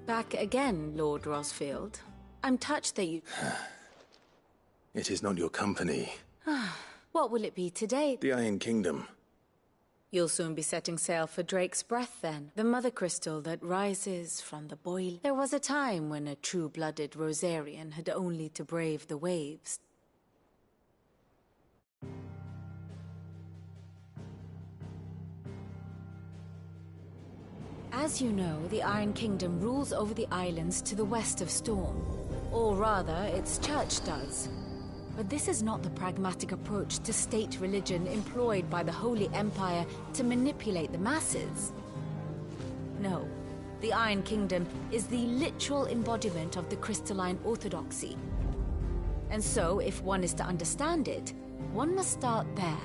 Back again, Lord Rosfield. I'm touched that you... It is not your company. What will it be today? The Iron Kingdom. You'll soon be setting sail for Drake's Breath, then. The mother crystal that rises from the boil. There was a time when a true-blooded Rosarian had only to brave the waves. As you know, the Iron Kingdom rules over the islands to the west of Storm. Or rather, its church does. But this is not the pragmatic approach to state religion employed by the Holy Empire to manipulate the masses. No, the Iron Kingdom is the literal embodiment of the crystalline orthodoxy. And so, if one is to understand it, one must start there.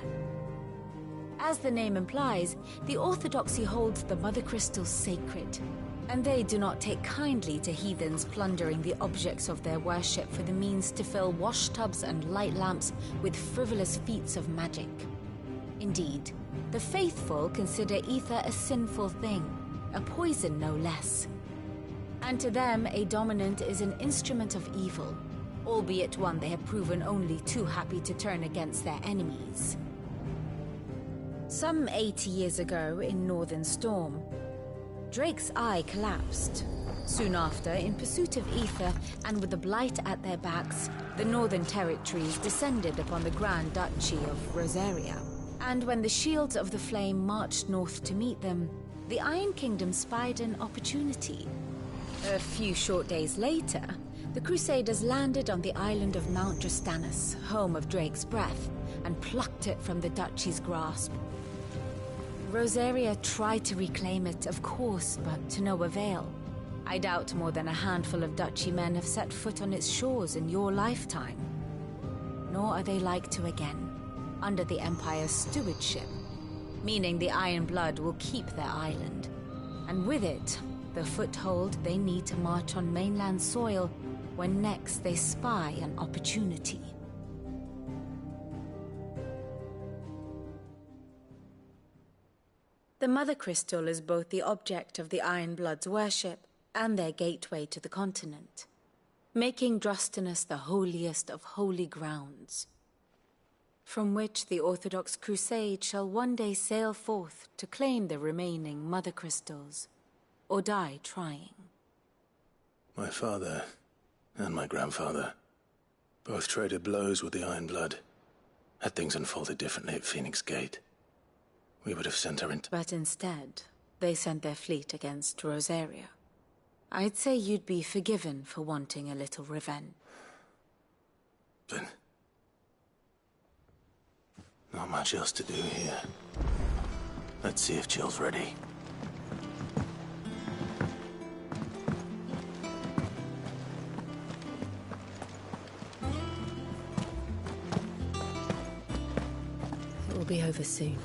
As the name implies, the orthodoxy holds the mother crystals sacred. And they do not take kindly to heathens plundering the objects of their worship for the means to fill washtubs and light lamps with frivolous feats of magic. Indeed, the faithful consider ether a sinful thing, a poison no less. And to them, a dominant is an instrument of evil, albeit one they have proven only too happy to turn against their enemies. Some 80 years ago in Northern Storm, Drake's eye collapsed. Soon after, in pursuit of ether and with the blight at their backs, the Northern Territories descended upon the Grand Duchy of Rosaria. And when the Shields of the Flame marched north to meet them, the Iron Kingdom spied an opportunity. A few short days later, the Crusaders landed on the island of Mount Drastanus, home of Drake's Breath, and plucked it from the Duchy's grasp. Rosaria tried to reclaim it, of course, but to no avail. I doubt more than a handful of Duchy men have set foot on its shores in your lifetime. Nor are they like to again, under the Empire's stewardship, meaning the Iron Blood will keep their island, and with it, the foothold they need to march on mainland soil when next they spy an opportunity. The Mother Crystal is both the object of the Iron Blood's worship and their gateway to the continent, making Drastanus the holiest of holy grounds, from which the Orthodox Crusade shall one day sail forth to claim the remaining Mother Crystals, or die trying. My father and my grandfather both traded blows with the Iron Blood. Had things unfolded differently at Phoenix Gate, we would have sent her into... But instead, they sent their fleet against Rosaria. I'd say you'd be forgiven for wanting a little revenge. But... not much else to do here. Let's see if Jill's ready. It will be over soon.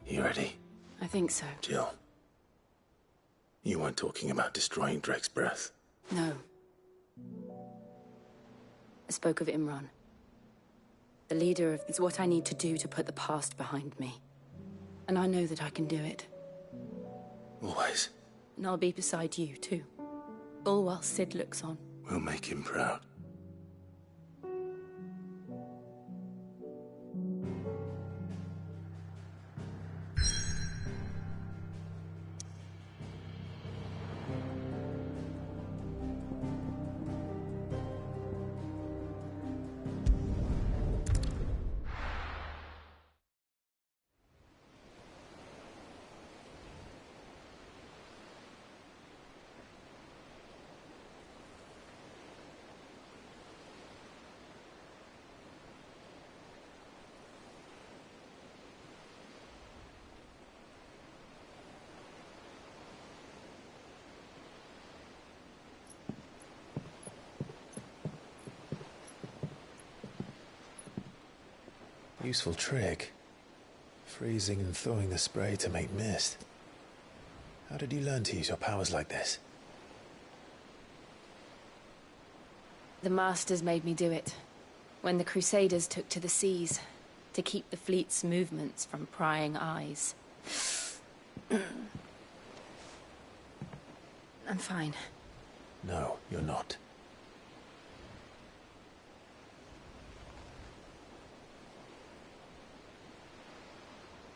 You ready? I think so. Jill, you weren't talking about destroying Drake's Breath. No. I spoke of Imran. The leader of... It's what I need to do to put the past behind me. And I know that I can do it. Always. And I'll be beside you, too. All while Sid looks on. We'll make him proud. Useful trick. Freezing and thawing the spray to make mist. How did you learn to use your powers like this? The Masters made me do it. When the Crusaders took to the seas, to keep the fleet's movements from prying eyes. I'm fine. No, you're not.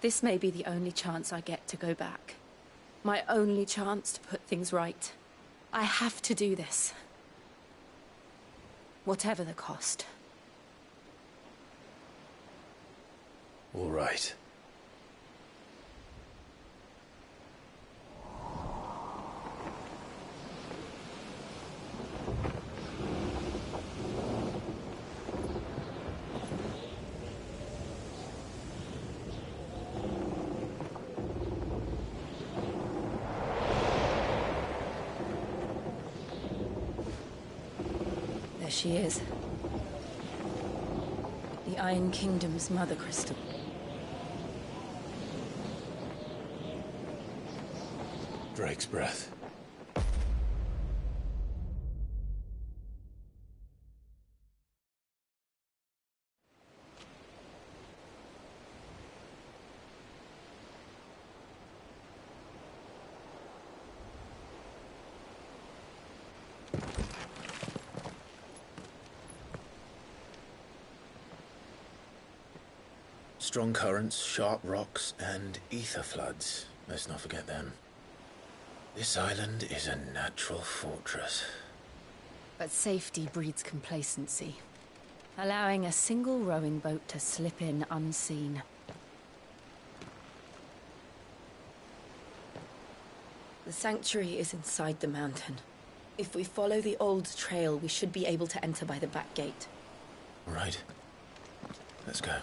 This may be the only chance I get to go back. My only chance to put things right. I have to do this. Whatever the cost. All right. There she is. The Iron Kingdom's Mother Crystal. Drake's breath. Strong currents, sharp rocks, and ether floods. Let's not forget them. This island is a natural fortress. But safety breeds complacency, allowing a single rowing boat to slip in unseen. The sanctuary is inside the mountain. If we follow the old trail, we should be able to enter by the back gate. All right. Let's go.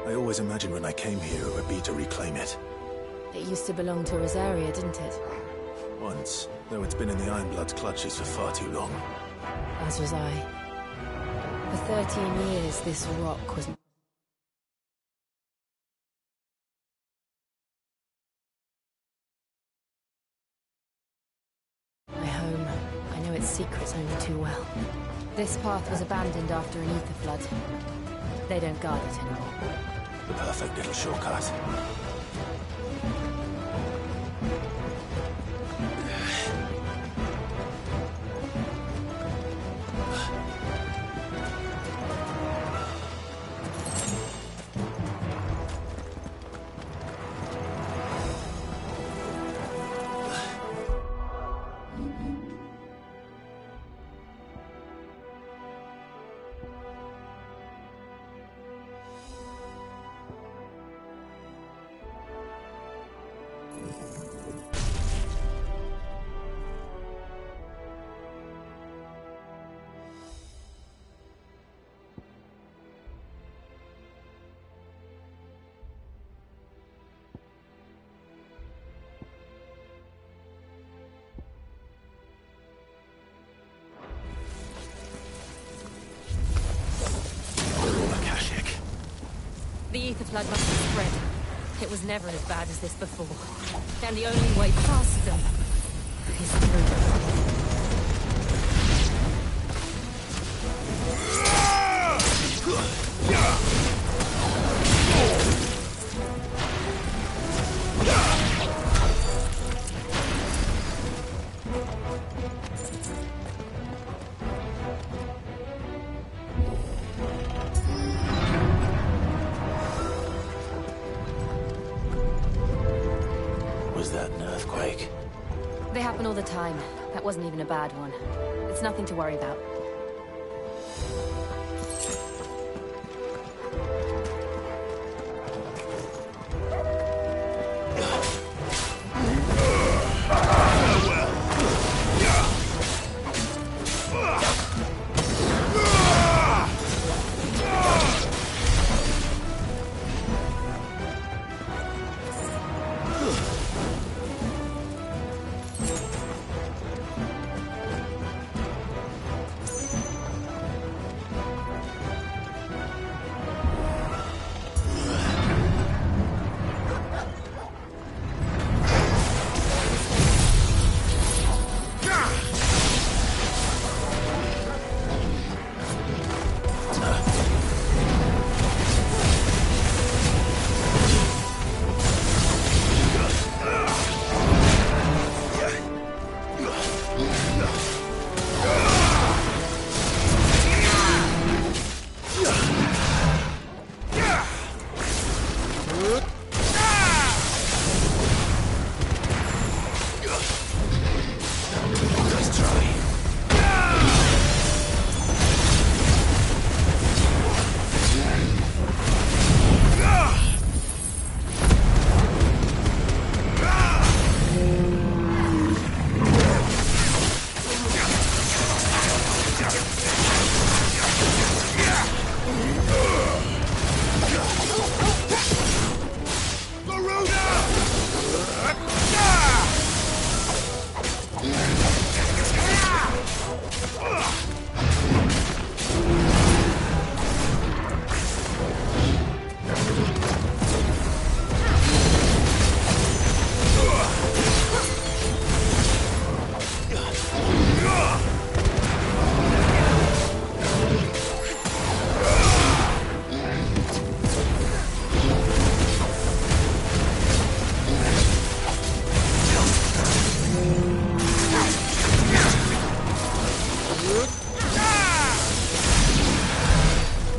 I always imagined when I came here it would be to reclaim it. It used to belong to Rosaria, didn't it? Once, though it's been in the Ironblood's clutches for far too long. As was I. For 13 years, this rock was... my home. I know its secrets only too well. This path was abandoned after an ether flood. They don't guard it anymore. The perfect little shortcut. The ether flood must have spread. It was never as bad as this before. And the only way past them is through. Was that an earthquake? They happen all the time. That wasn't even a bad one. It's nothing to worry about.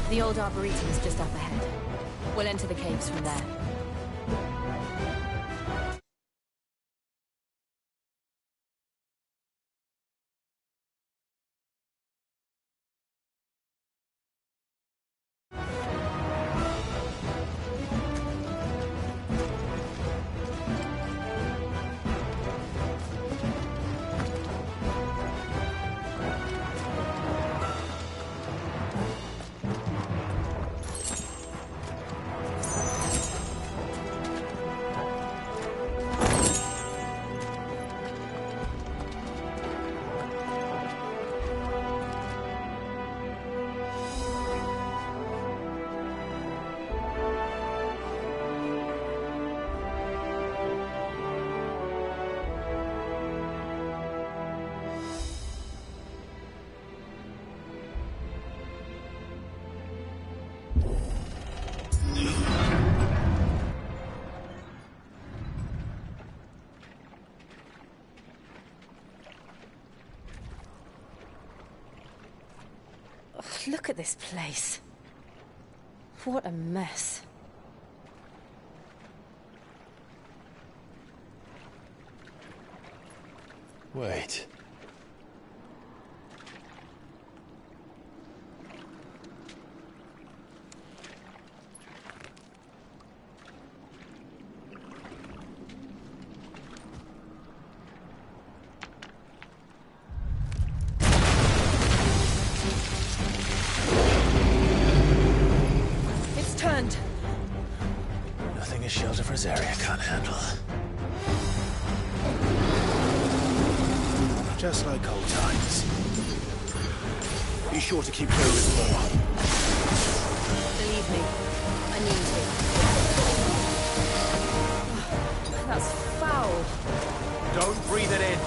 The old arboretum is just up ahead. We'll enter the caves from there. Look at this place. What a mess. Wait. Nothing a shelter for Zarya can't handle. Just like old times. Be sure to keep going with Bora. Believe me, I need to. That's foul. Don't breathe it in.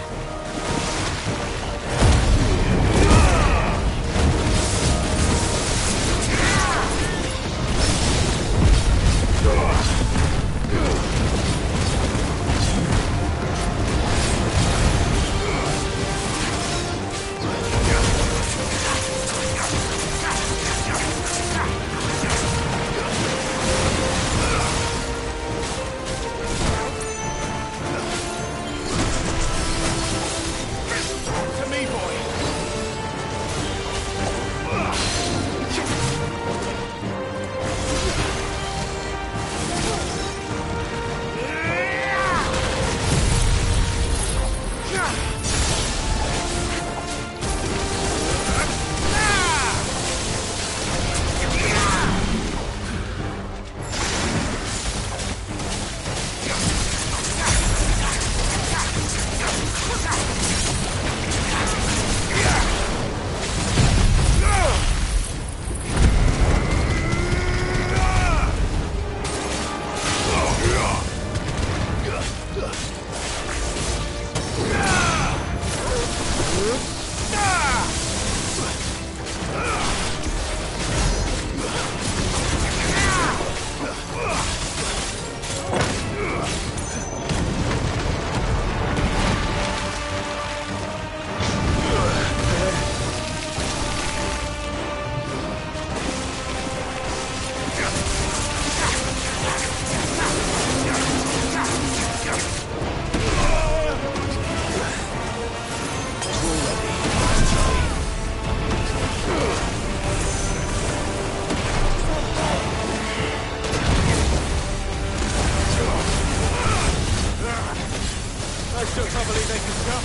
I still can't believe they can jump.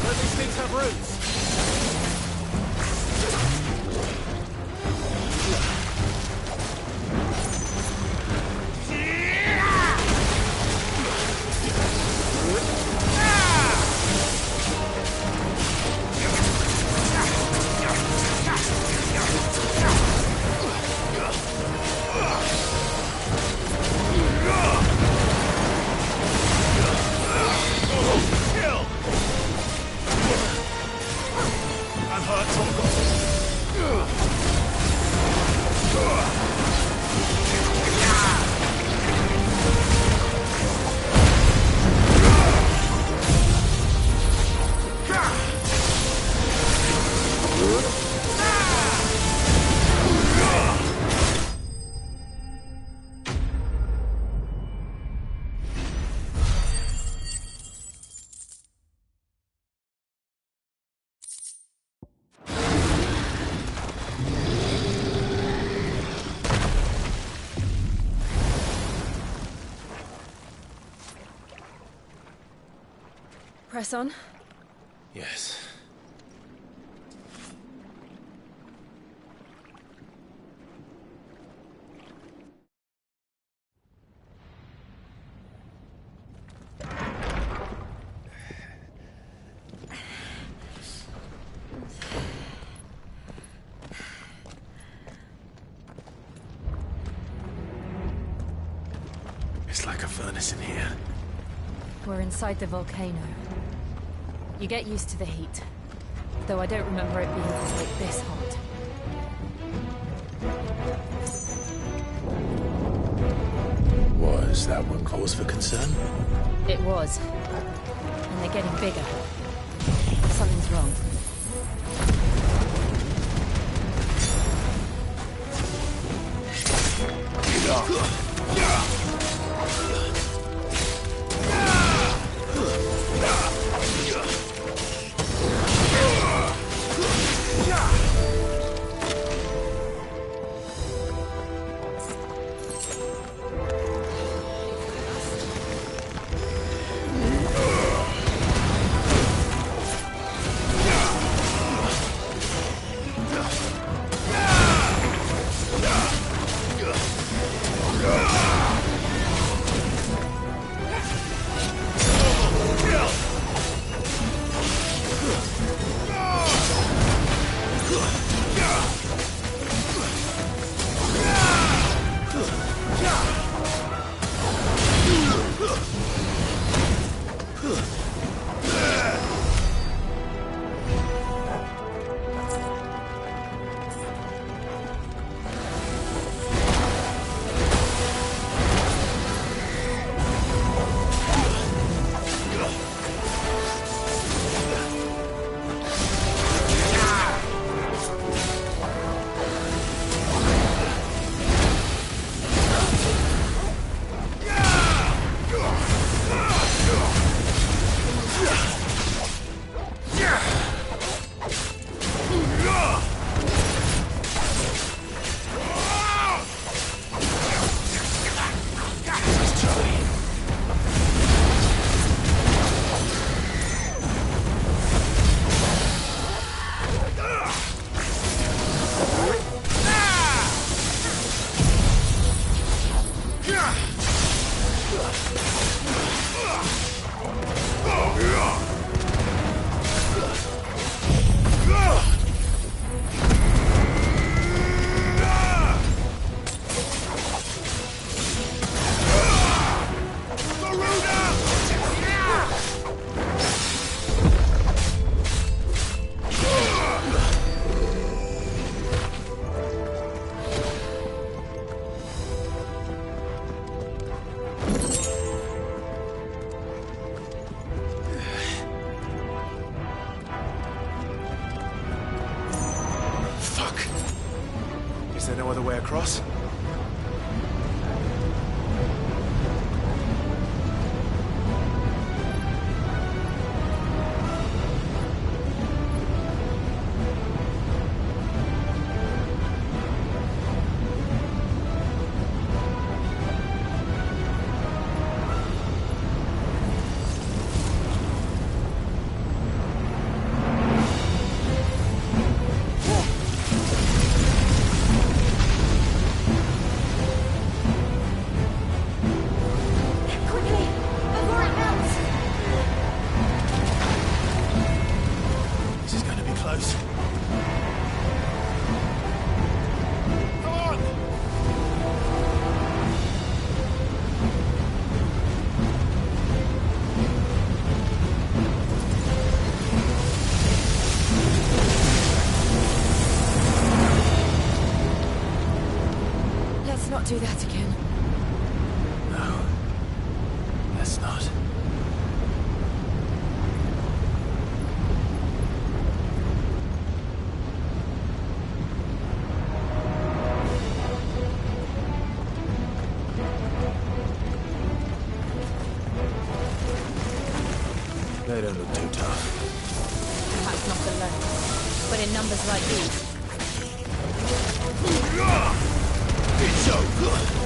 But these things have roots. Press on. Yes. It's like a furnace in here. We're inside the volcano. You get used to the heat. Though I don't remember it being quite this hot. Was that one cause for concern? It was. And they're getting bigger. Something's wrong. Is there no other way across? Do that again. No. Let's not. They don't look too tough. Perhaps not alone, but in numbers like these. It's so good.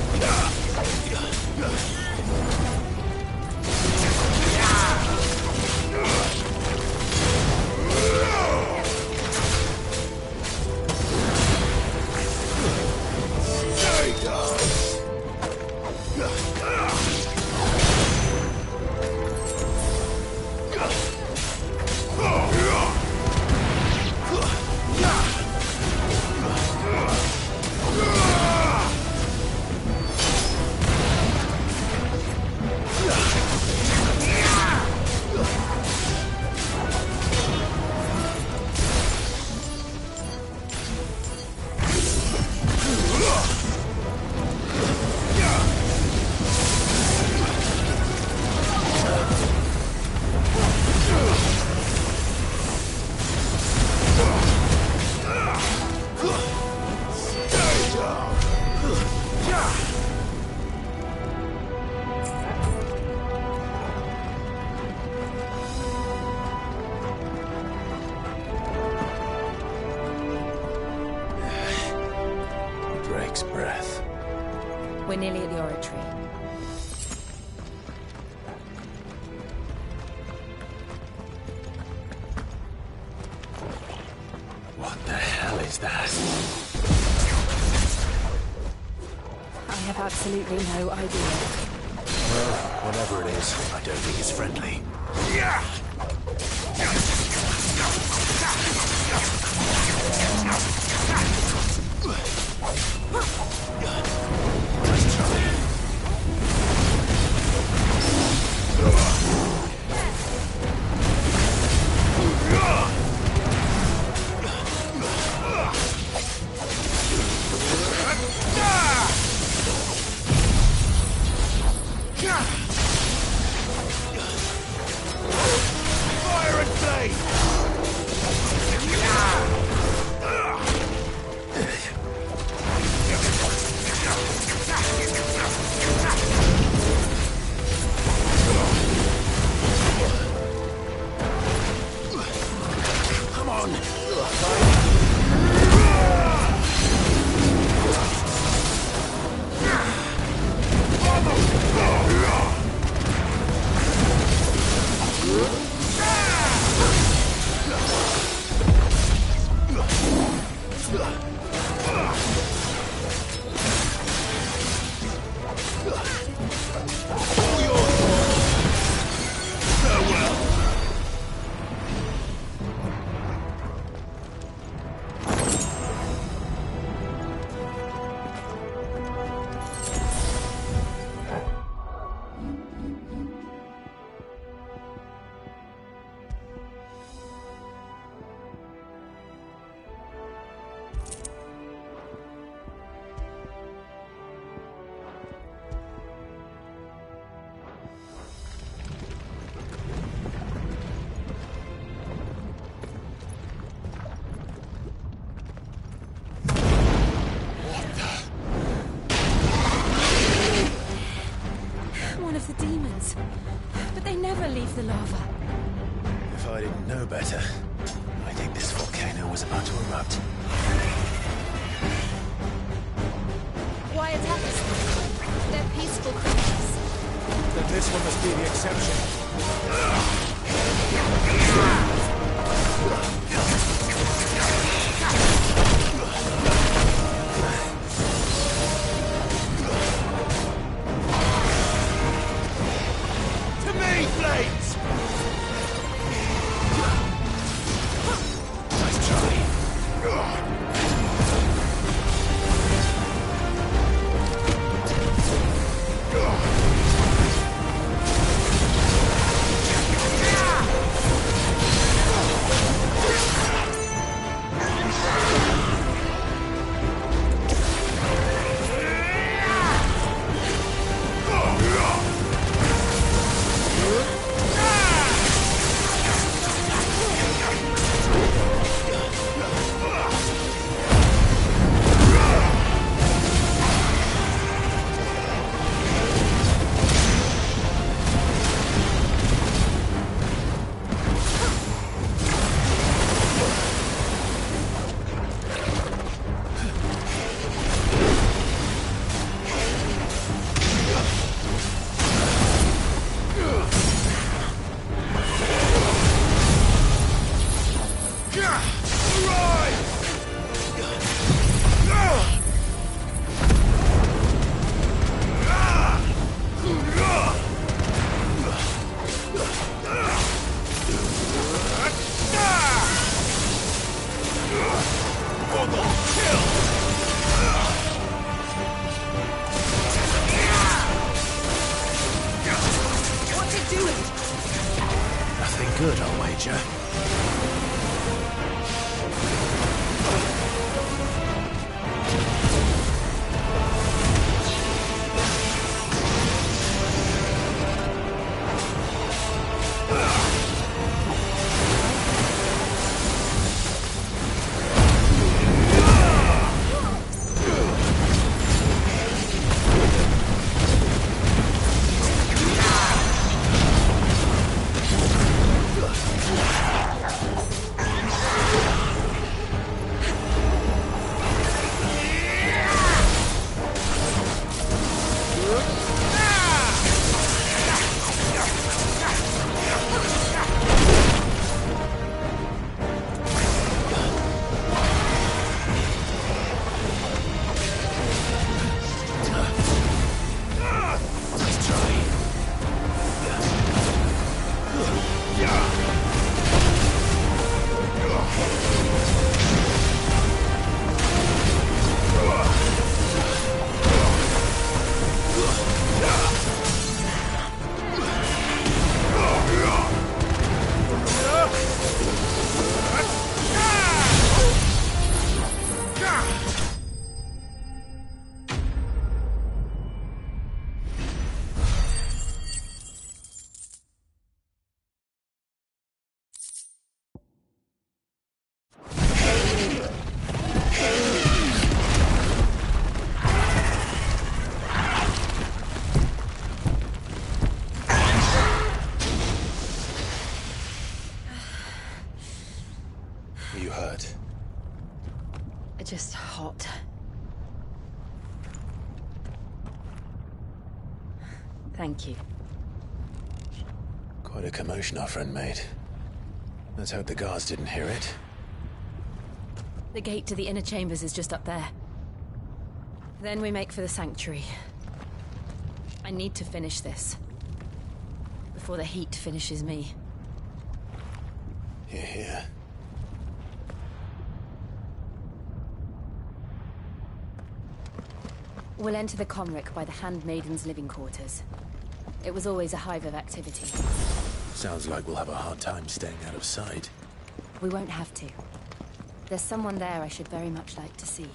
next breath. We're nearly at the oratory. What the hell is that? I have absolutely no idea. Well, whatever it is, I don't think it's friendly. Fire and flame! Come on! One of the demons. But they never leave the lava. If I didn't know better, I think this volcano was about to erupt. Why attack us? They're peaceful creatures. Then this one must be the exception. To me, flames! Nice try. You hurt? Just hot. Thank you. Quite a commotion our friend made. Let's hope the guards didn't hear it. The gate to the inner chambers is just up there. Then we make for the sanctuary. I need to finish this. Before the heat finishes me. Hear, hear. We'll enter the Comric by the Handmaiden's living quarters. It was always a hive of activity. Sounds like we'll have a hard time staying out of sight. We won't have to. There's someone there I should very much like to see.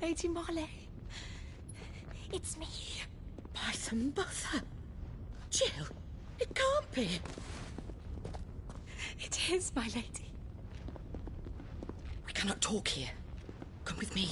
Lady Marley. It's me. By the mother. Jill, it can't be. It is, my lady. We cannot talk here. Come with me.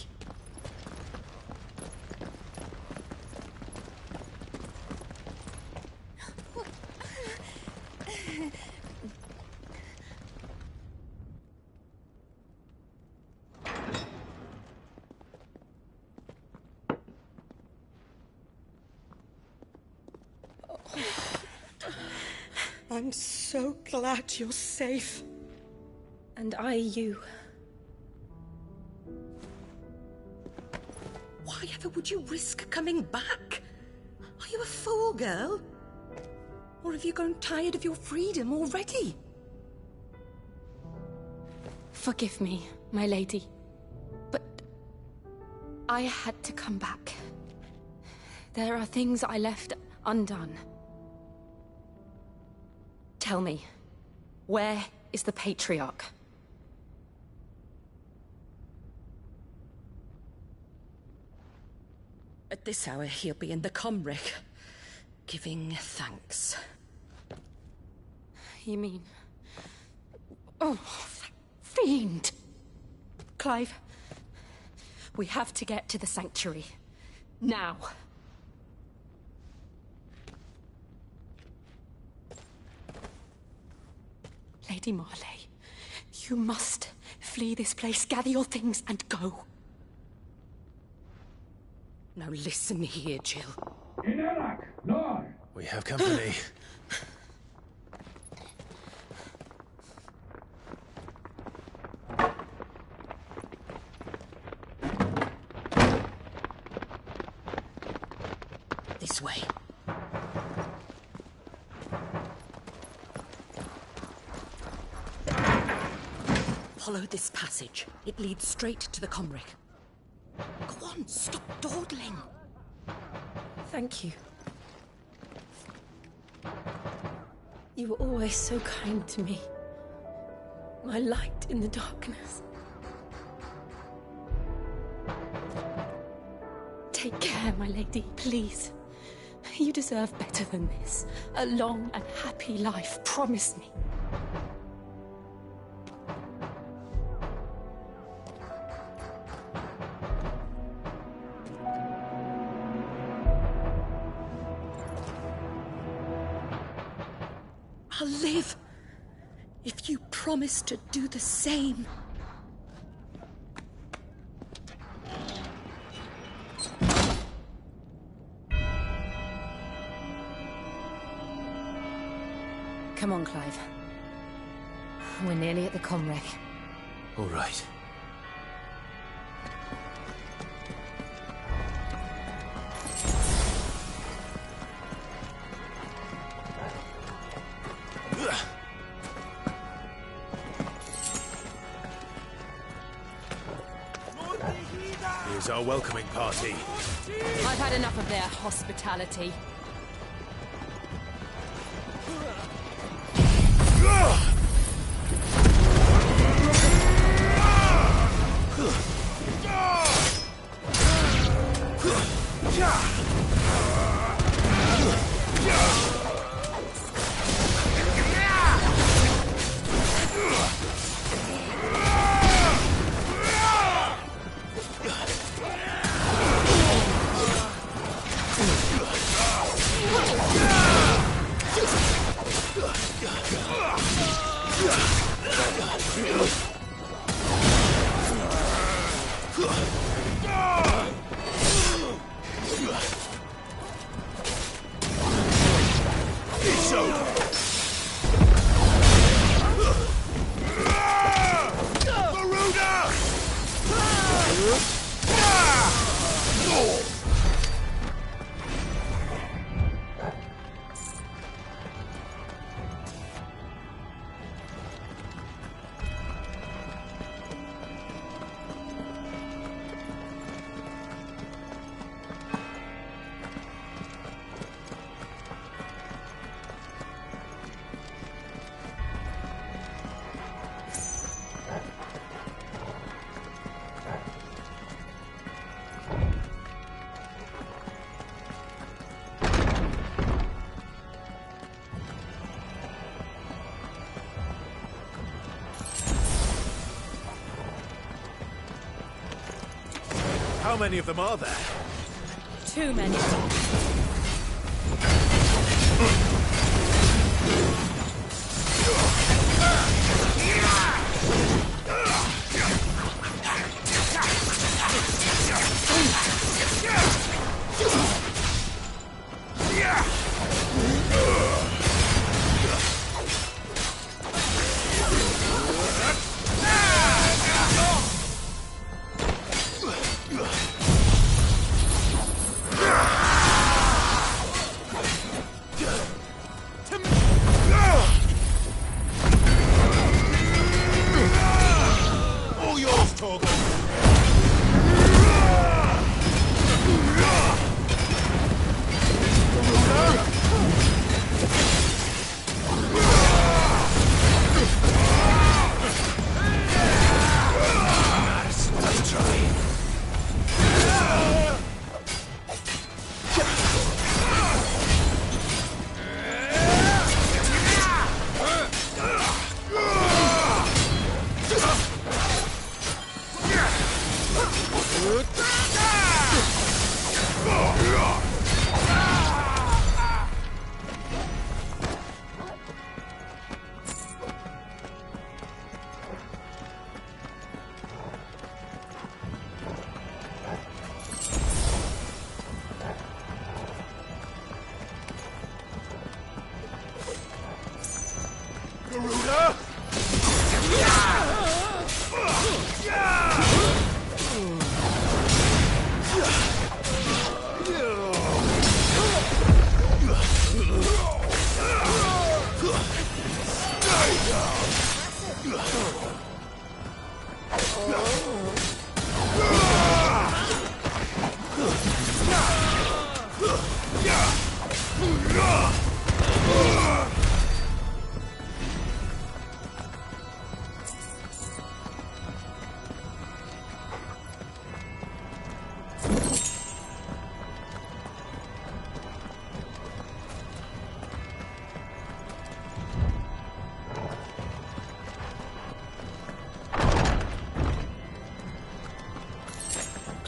I'm so glad you're safe. And I you. Why ever would you risk coming back? Are you a fool, girl? Or have you grown tired of your freedom already? Forgive me, my lady. But I had to come back. There are things I left undone. Tell me, where is the Patriarch? At this hour, he'll be in the Comric, giving thanks. You mean... Oh, that fiend! Clive, we have to get to the sanctuary. Now. Lady Marley, you must flee this place, gather your things, and go. Now listen here, Jill. We have company. This way. Follow this passage. It leads straight to the Comric. Go on, stop dawdling. Thank you. You were always so kind to me. My light in the darkness. Take care, my lady, please. You deserve better than this. A long and happy life, promise me. I'll live if you promise to do the same. Come on, Clive. We're nearly at the comwreck. All right. Here's our welcoming party. I've had enough of their hospitality. How many of them are there? Too many. All yours, Torgal.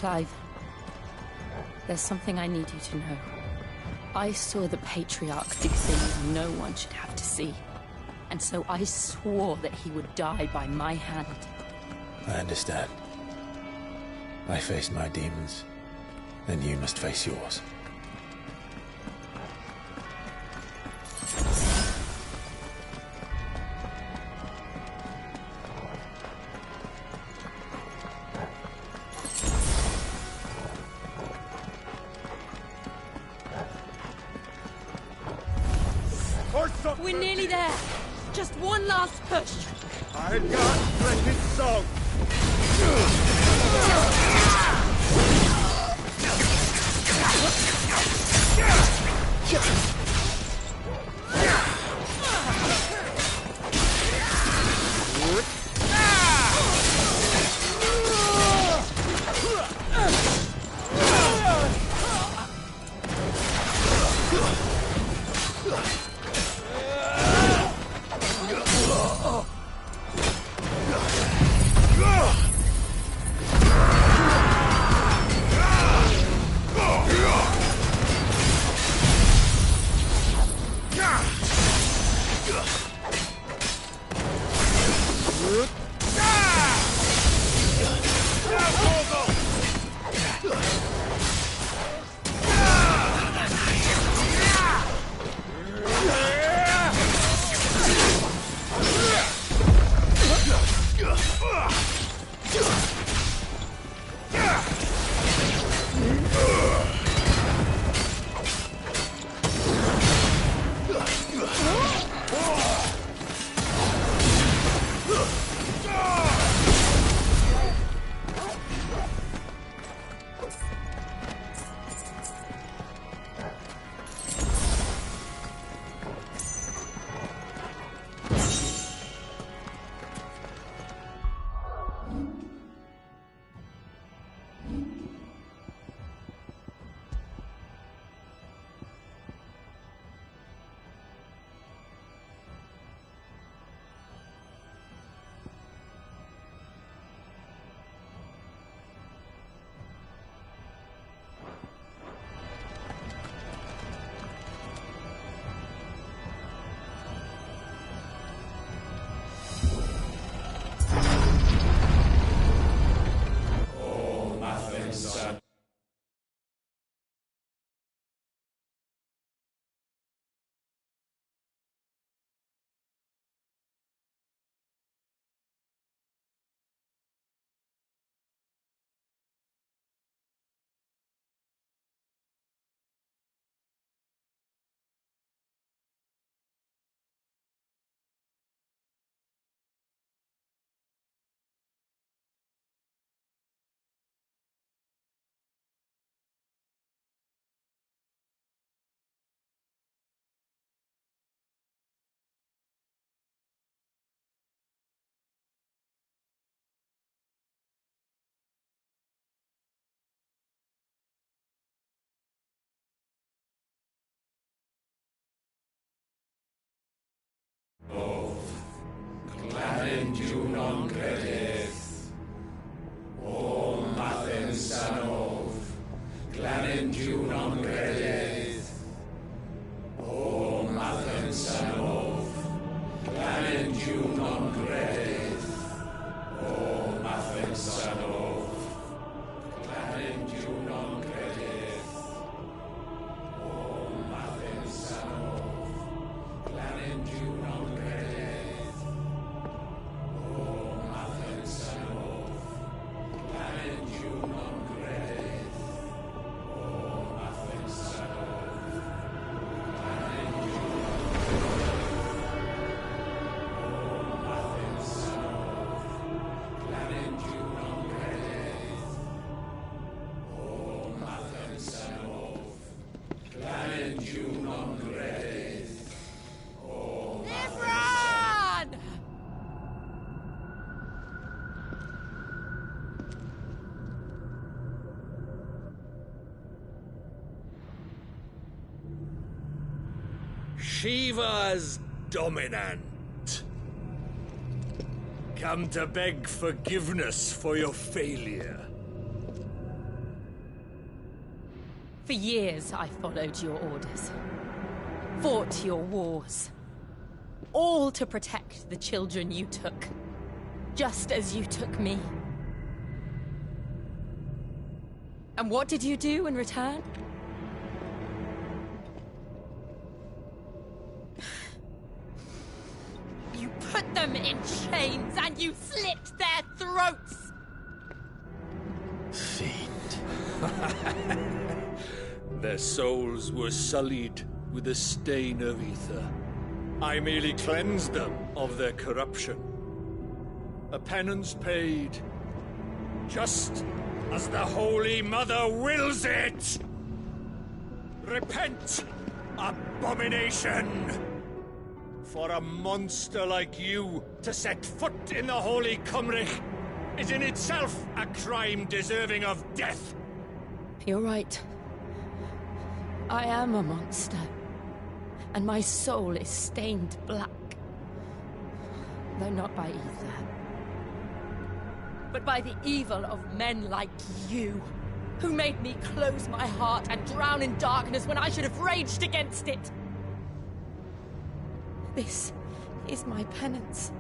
Clive, there's something I need you to know. I saw the Patriarch do things no one should have to see. And so I swore that he would die by my hand. I understand. I faced my demons, and you must face yours. We're nearly there. Just one last push. I got splendid song. Shiva's dominant. Come to beg forgiveness for your failure. For years, I followed your orders. Fought your wars. All to protect the children you took. Just as you took me. And what did you do in return? You put them in chains and you slit their throats! Fiend. Their souls were sullied with the stain of ether. I merely cleansed them of their corruption. A penance paid, just as the Holy Mother wills it! Repent, abomination! For a monster like you to set foot in the Holy Cymric is in itself a crime deserving of death! You're right. I am a monster. And my soul is stained black. Though not by ether. But by the evil of men like you, who made me close my heart and drown in darkness when I should have raged against it. This is my penance.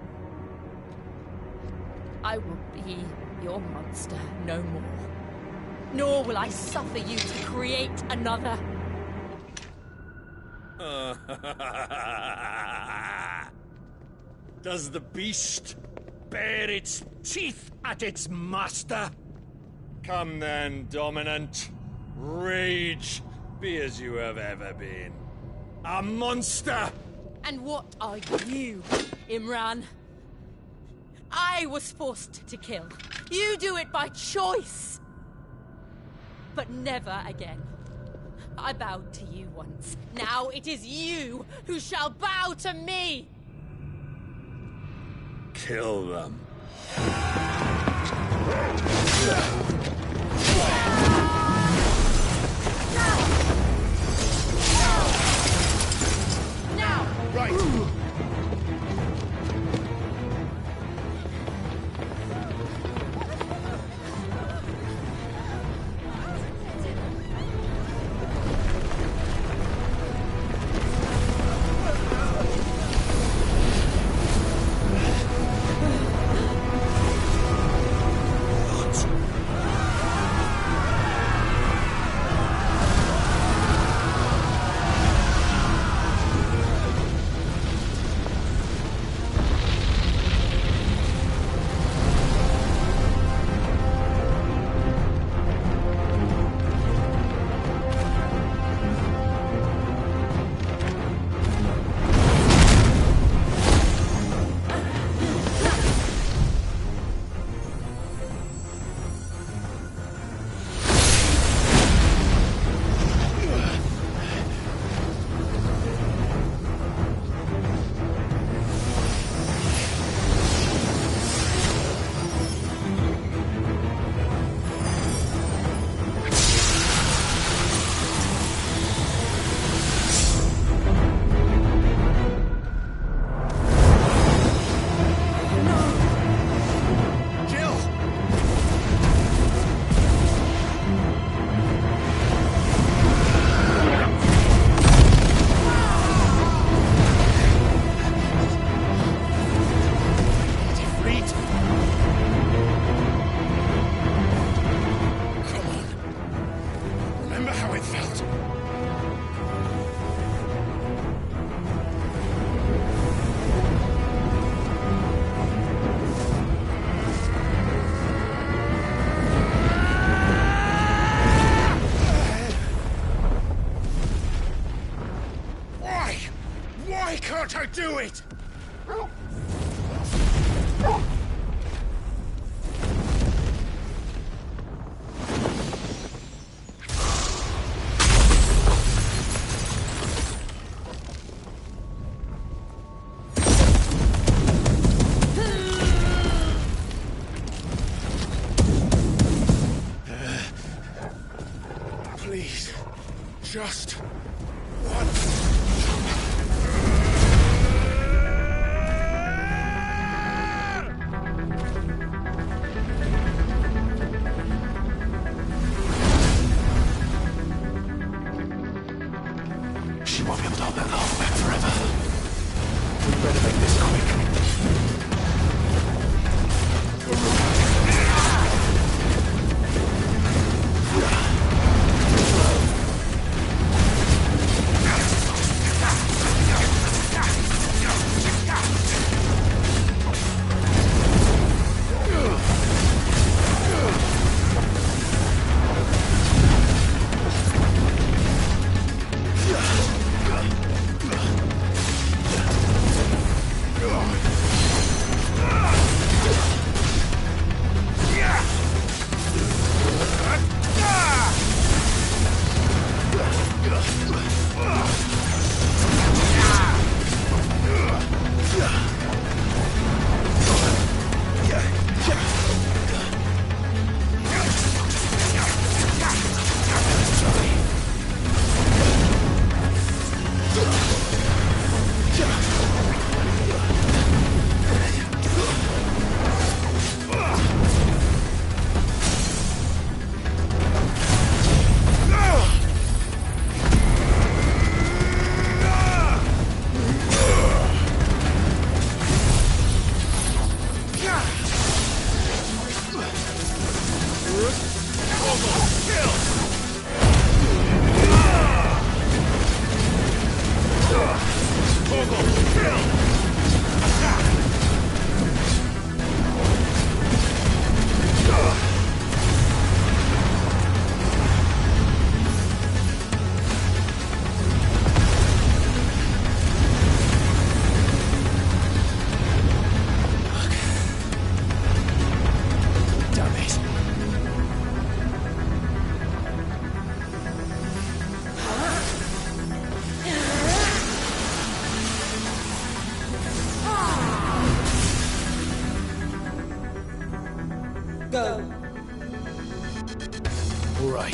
I will be your monster no more. Nor will I suffer you to create another. Does the beast bare its teeth at its master? Come then, Dominant. Rage, be as you have ever been. A monster! And what are you, Imran? I was forced to kill. You do it by choice. But never again. I bowed to you once. Now it is you who shall bow to me! Kill them. Now! Right! Can't I do it? Please, just once.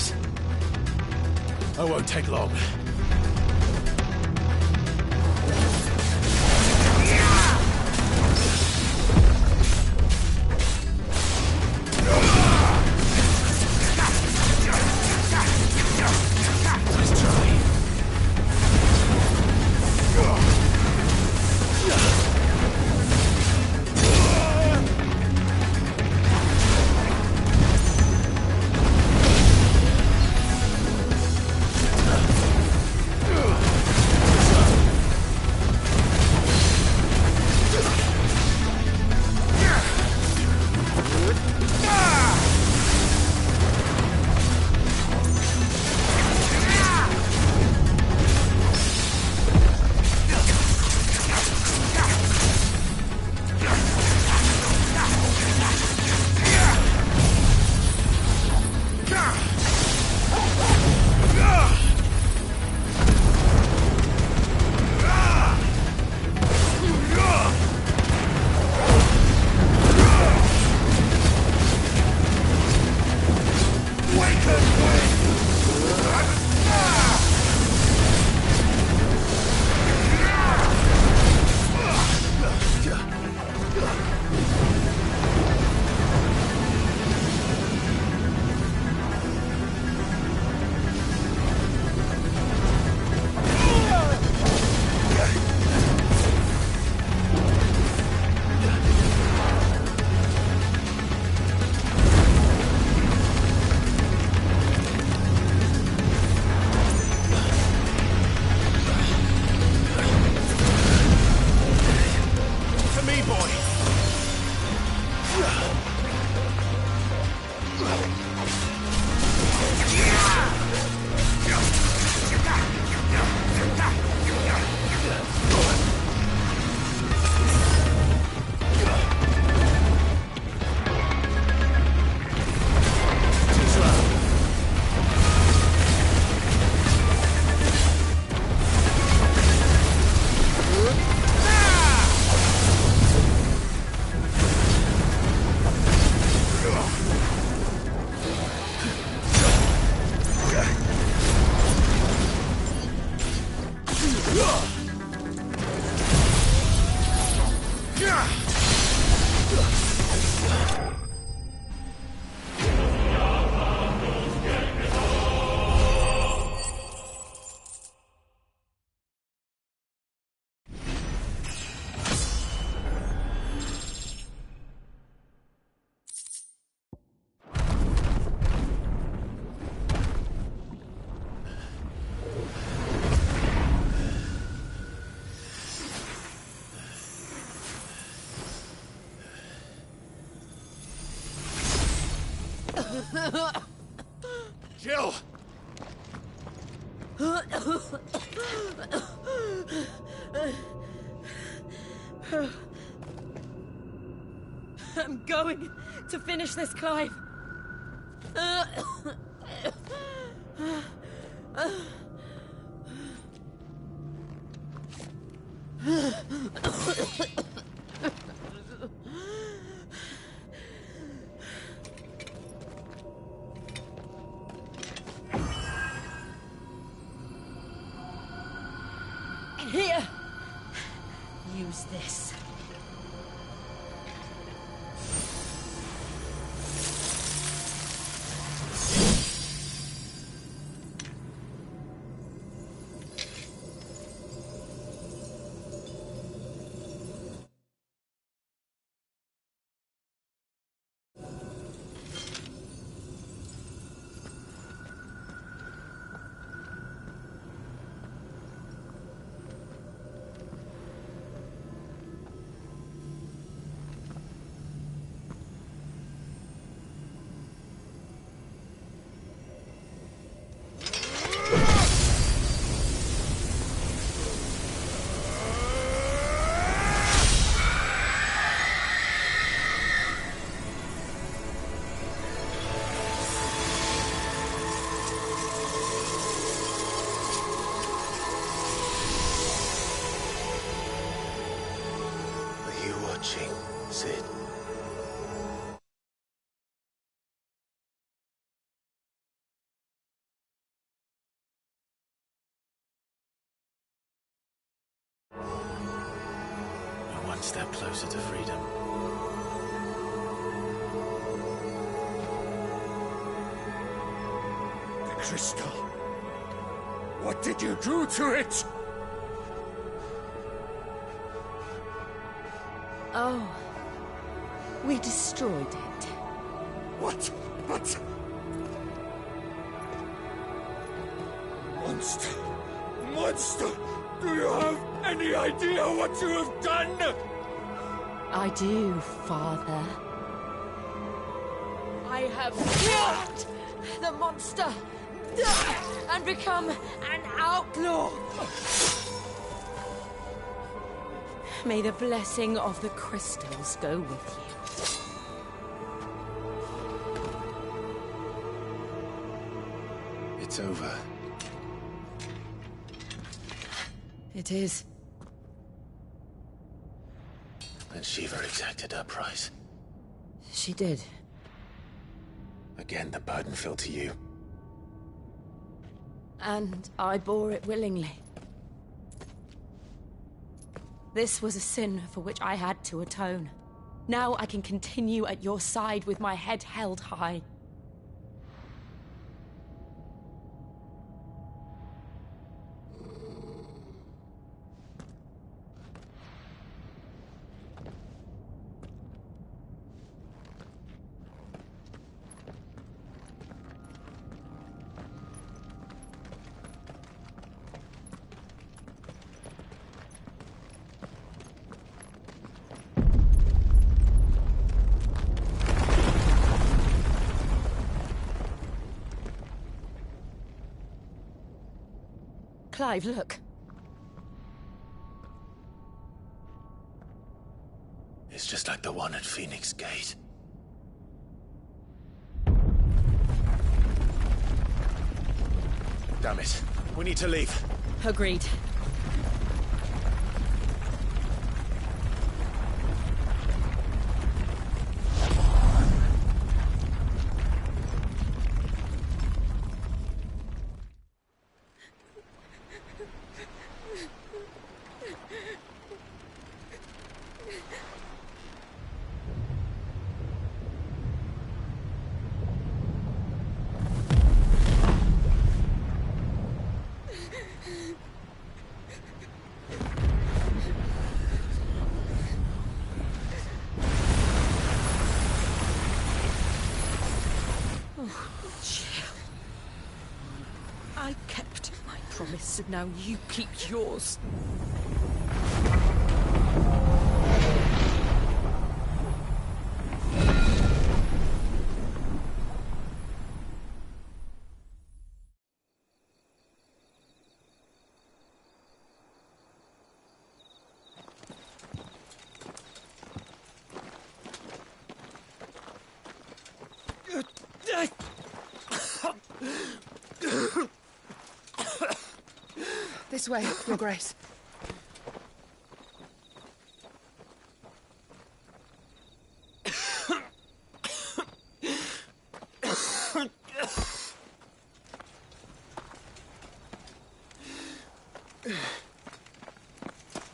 place. I won't take long. Jill! I'm going to finish this, Clive. Here. Use this. step closer to freedom. The crystal. What did you do to it? Oh, we destroyed it. What? But... Monster! Monster! Do you have any idea what you have done? I do, Father. I have killed the monster and become an outlaw. May the blessing of the crystals go with you. It's over. It is. And Shiva exacted her price. She did. Again, the burden fell to you. And I bore it willingly. This was a sin for which I had to atone. Now I can continue at your side with my head held high. Clive, look. It's just like the one at Phoenix Gate. Damn it. We need to leave. Agreed. I kept my promise, and now you keep yours. This way, Your Grace.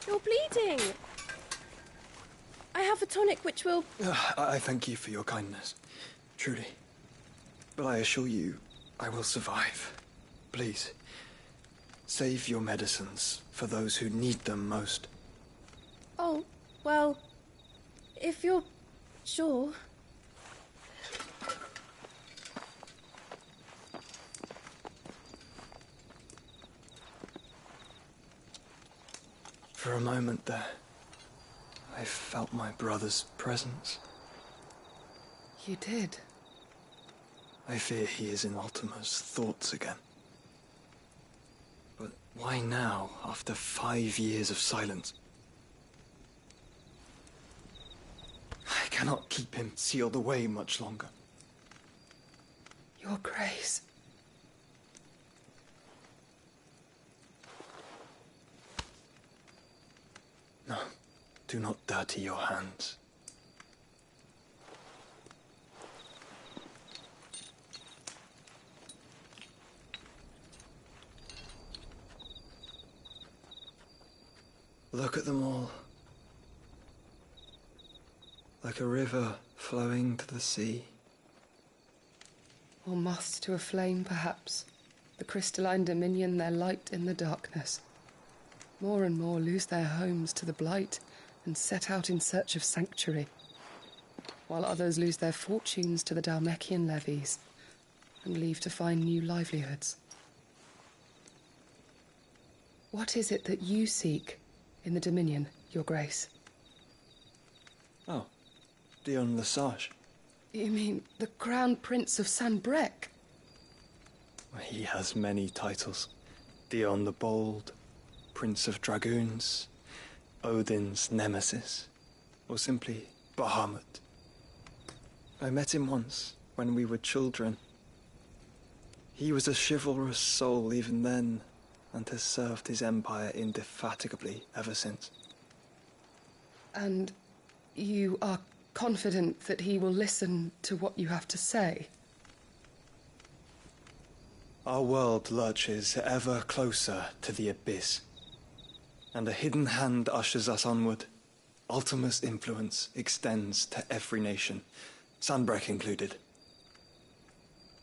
You're bleeding. I have a tonic which will... I thank you for your kindness, truly. But I assure you, I will survive. Please, save your medicines for those who need them most. Oh, well, if you're sure... For a moment there, I felt my brother's presence. You did? I fear he is in Ultima's thoughts again. But why now, after 5 years of silence? I cannot keep him sealed away much longer. Your Grace. No, do not dirty your hands. Look at them all. like a river flowing to the sea. Or moths to a flame, perhaps. The crystalline dominion their light in the darkness. More and more lose their homes to the blight and set out in search of sanctuary, while others lose their fortunes to the Dhalmekian levies and leave to find new livelihoods. What is it that you seek in the Dominion, Your Grace? Oh, Dion Lesage. You mean the Crown Prince of Sanbreque? He has many titles. Dion the Bold, Prince of Dragoons, Odin's Nemesis, or simply Bahamut. I met him once, when we were children. He was a chivalrous soul even then, and has served his empire indefatigably ever since. And you are confident that he will listen to what you have to say? Our world lurches ever closer to the abyss, and a hidden hand ushers us onward. Ultima's influence extends to every nation, Sanbreque included.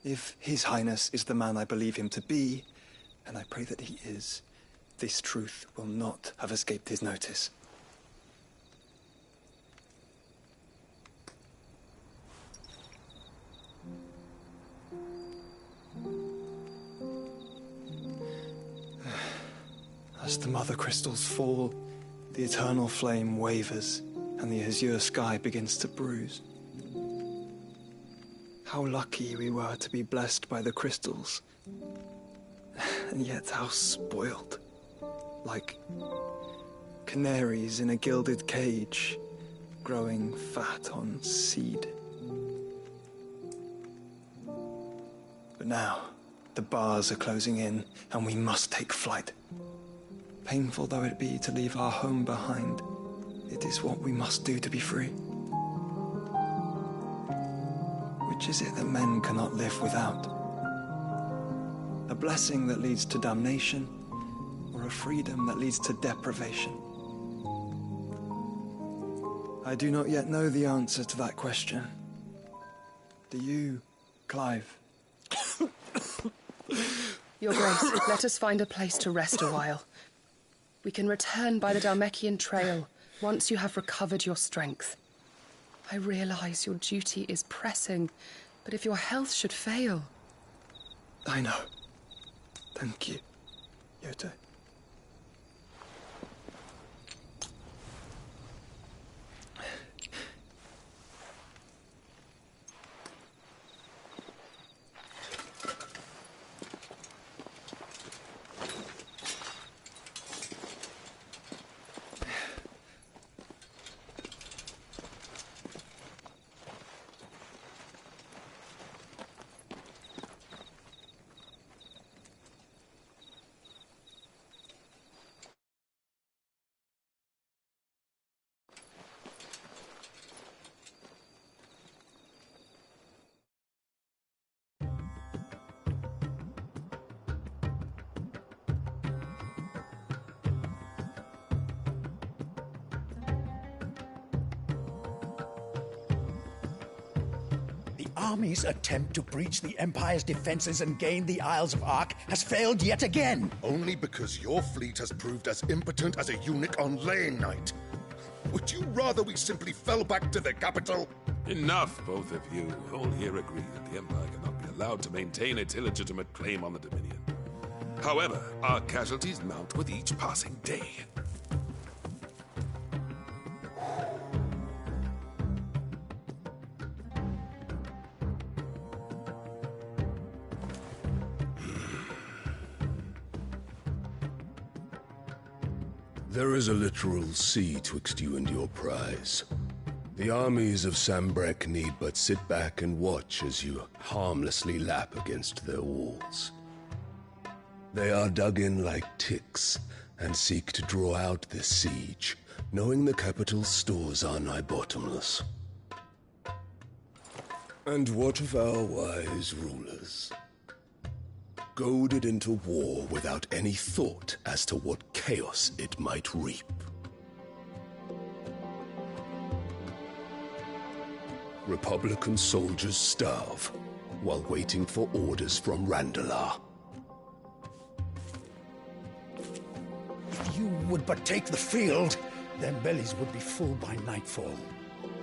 If His Highness is the man I believe him to be, and I pray that he is, this truth will not have escaped his notice. As the mother crystals fall, the eternal flame wavers, and the azure sky begins to bruise. How lucky we were to be blessed by the crystals, and yet how spoiled. Like canaries in a gilded cage, growing fat on seed. But now, the bars are closing in, and we must take flight. Painful though it be to leave our home behind, it is what we must do to be free. Which is it that men cannot live without? A blessing that leads to damnation, or a freedom that leads to deprivation? I do not yet know the answer to that question. Do you, Clive? Your Grace, let us find a place to rest a while. We can return by the Dhalmekian trail once you have recovered your strength. I realize your duty is pressing, but if your health should fail... I know. Thank you, Yoto. Army's attempt to breach the Empire's defenses and gain the Isles of Ark has failed yet again. Only because your fleet has proved as impotent as a eunuch on laying night. Would you rather we simply fell back to the capital? Enough, both of you. All here agree that the Empire cannot be allowed to maintain its illegitimate claim on the Dominion. However, our casualties mount with each passing day. There is a literal sea twixt you and your prize. The armies of Sanbreque need but sit back and watch as you harmlessly lap against their walls. They are dug in like ticks and seek to draw out this siege, knowing the capital's stores are nigh bottomless. And what of our wise rulers? Goaded into war without any thought as to what chaos it might reap. Republican soldiers starve while waiting for orders from Randalar. If you would but take the field, their bellies would be full by nightfall.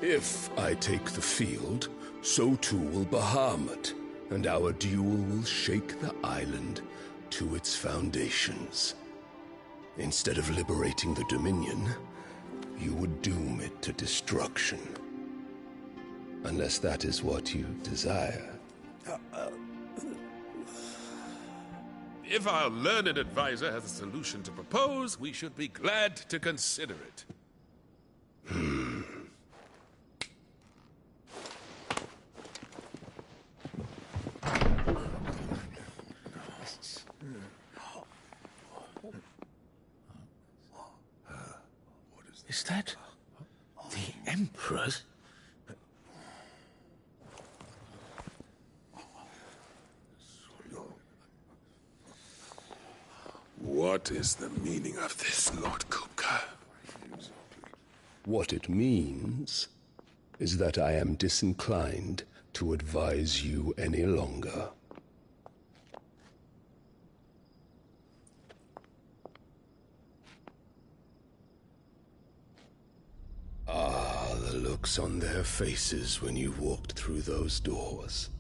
If I take the field, so too will Bahamut, and our duel will shake the island to its foundations. Instead of liberating the Dominion, you would doom it to destruction. Unless that is what you desire. If our learned advisor has a solution to propose, we should be glad to consider it. Is that the Emperor's? What is the meaning of this, Lord Kupka? What it means is that I am disinclined to advise you any longer. Ah, the looks on their faces when you walked through those doors.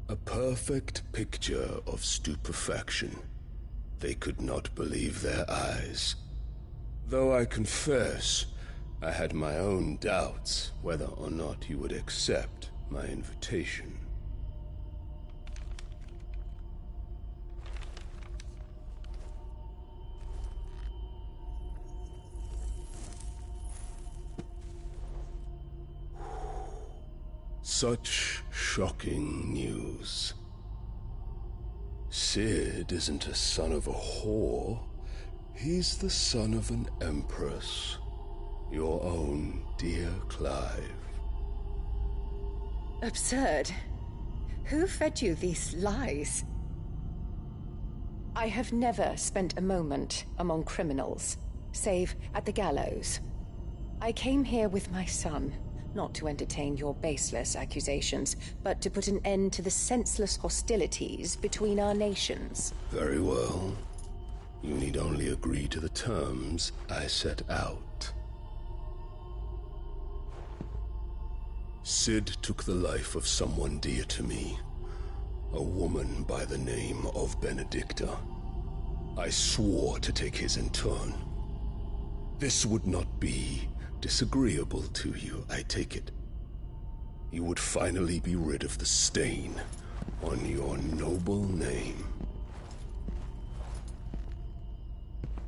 A perfect picture of stupefaction. They could not believe their eyes. Though I confess, I had my own doubts whether or not you would accept my invitation. Such shocking news. Sid isn't a son of a whore. He's the son of an empress. Your own dear Clive. Absurd. Who fed you these lies? I have never spent a moment among criminals, save at the gallows. I came here with my son, not to entertain your baseless accusations, but to put an end to the senseless hostilities between our nations. Very well. You need only agree to the terms I set out. Sid took the life of someone dear to me, a woman by the name of Benedicta. I swore to take his in turn. This would not be disagreeable to you, I take it. You would finally be rid of the stain on your noble name.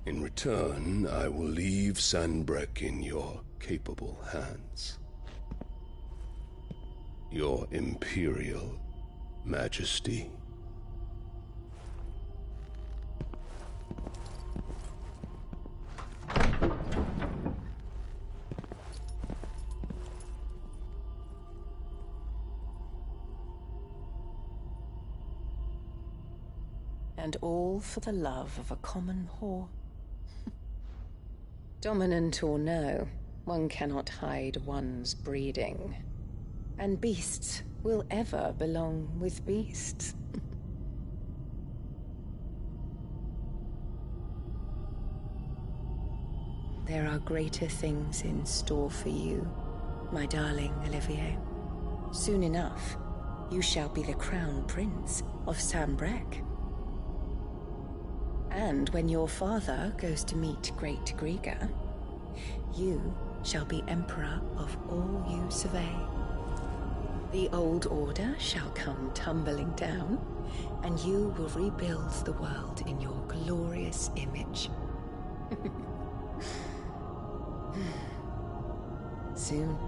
In return, I will leave Sanbreque in your capable hands. Your Imperial Majesty. And all for the love of a common whore. Dominant or no, one cannot hide one's breeding. And beasts will ever belong with beasts. There are greater things in store for you, my darling Olivier. Soon enough, you shall be the crown prince of Sanbreque. And when your father goes to meet Great Griga, you shall be emperor of all you survey. The old order shall come tumbling down, and you will rebuild the world in your glorious image. Soon.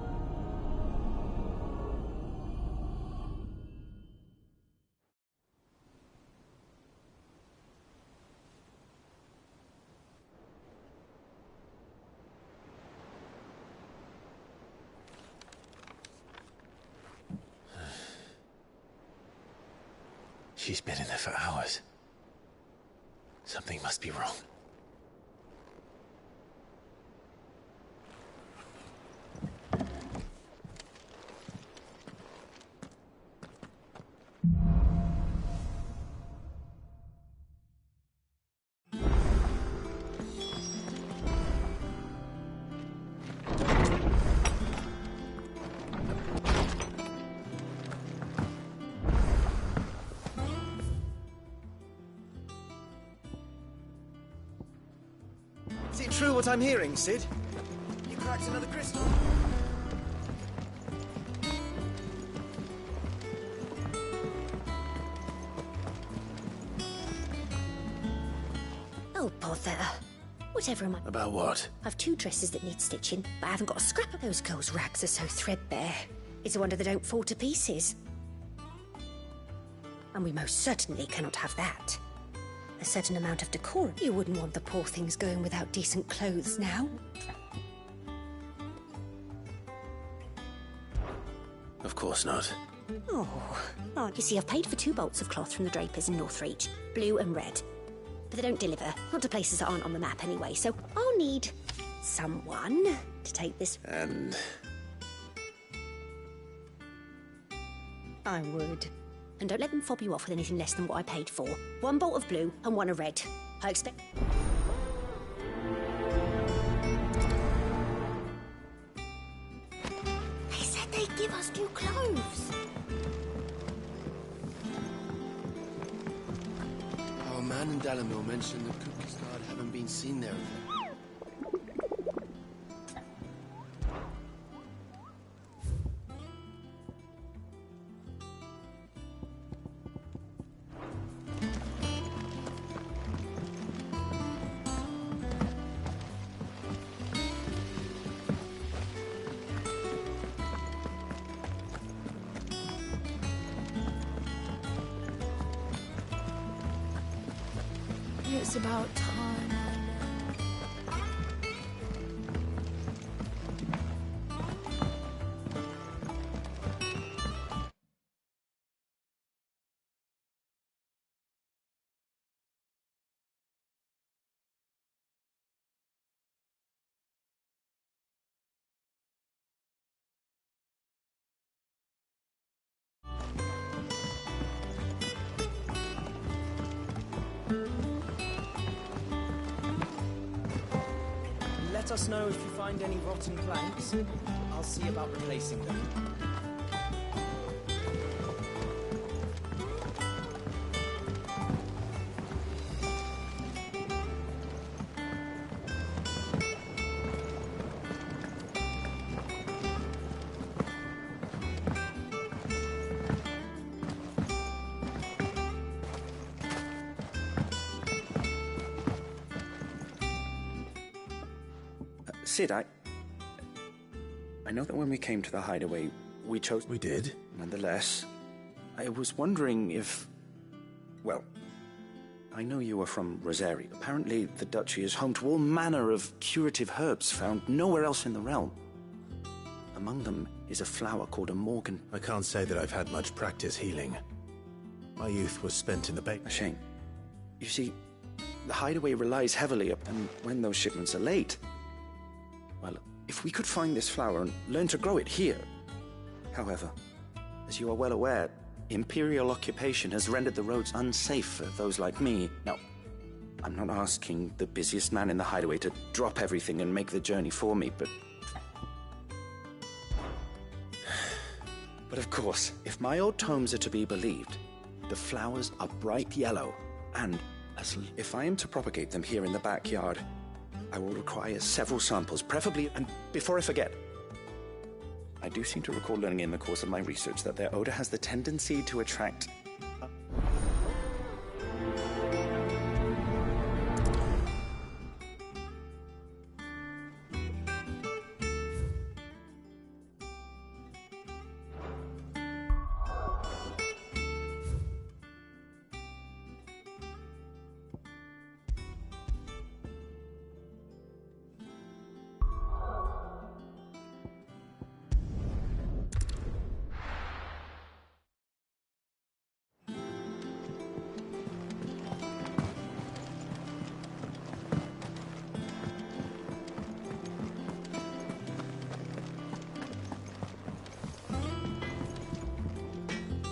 She's been in there for hours. Something must be wrong. Is it true what I'm hearing, Sid? You cracked another crystal? Oh, bother. Whatever am I... About what? I've 2 dresses that need stitching, but I haven't got a scrap of those girls' rags are so threadbare. It's a wonder they don't fall to pieces. And we most certainly cannot have that. A certain amount of decorum. You wouldn't want the poor things going without decent clothes now. Of course not. Oh, you see, I've paid for 2 bolts of cloth from the drapers in Northreach, blue and red. But they don't deliver, not to places that aren't on the map anyway, so I'll need someone to take this. And... I would. And don't let them fob you off with anything less than what I paid for. 1 bolt of blue and 1 of red. I expect... They said they'd give us new clothes. Our man in Dalamil mentioned the Cookies Guard haven't been seen there again. It's about time. Let us know if you find any rotten planks. I'll see about replacing them. Sid, I know that when we came to the hideaway, we chose... We did? Nonetheless, I was wondering if... Well, I know you are from Rosaria. Apparently, the Duchy is home to all manner of curative herbs found nowhere else in the realm. Among them is a flower called a Morgan. I can't say that I've had much practice healing. My youth was spent in the bay. A shame. You see, the hideaway relies heavily upon when those shipments are late. Well, if we could find this flower and learn to grow it here. However, as you are well aware, Imperial occupation has rendered the roads unsafe for those like me. Now, I'm not asking the busiest man in the hideaway to drop everything and make the journey for me, but... But of course, if my old tomes are to be believed, the flowers are bright yellow, and if I am to propagate them here in the backyard, I will require several samples, preferably, and before I forget, I do seem to recall learning in the course of my research that their odor has the tendency to attract...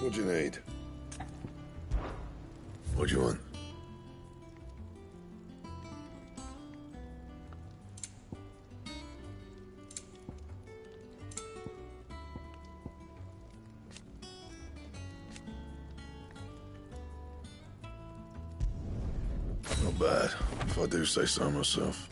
What do you need? What do you want? Not bad, if I do say so myself.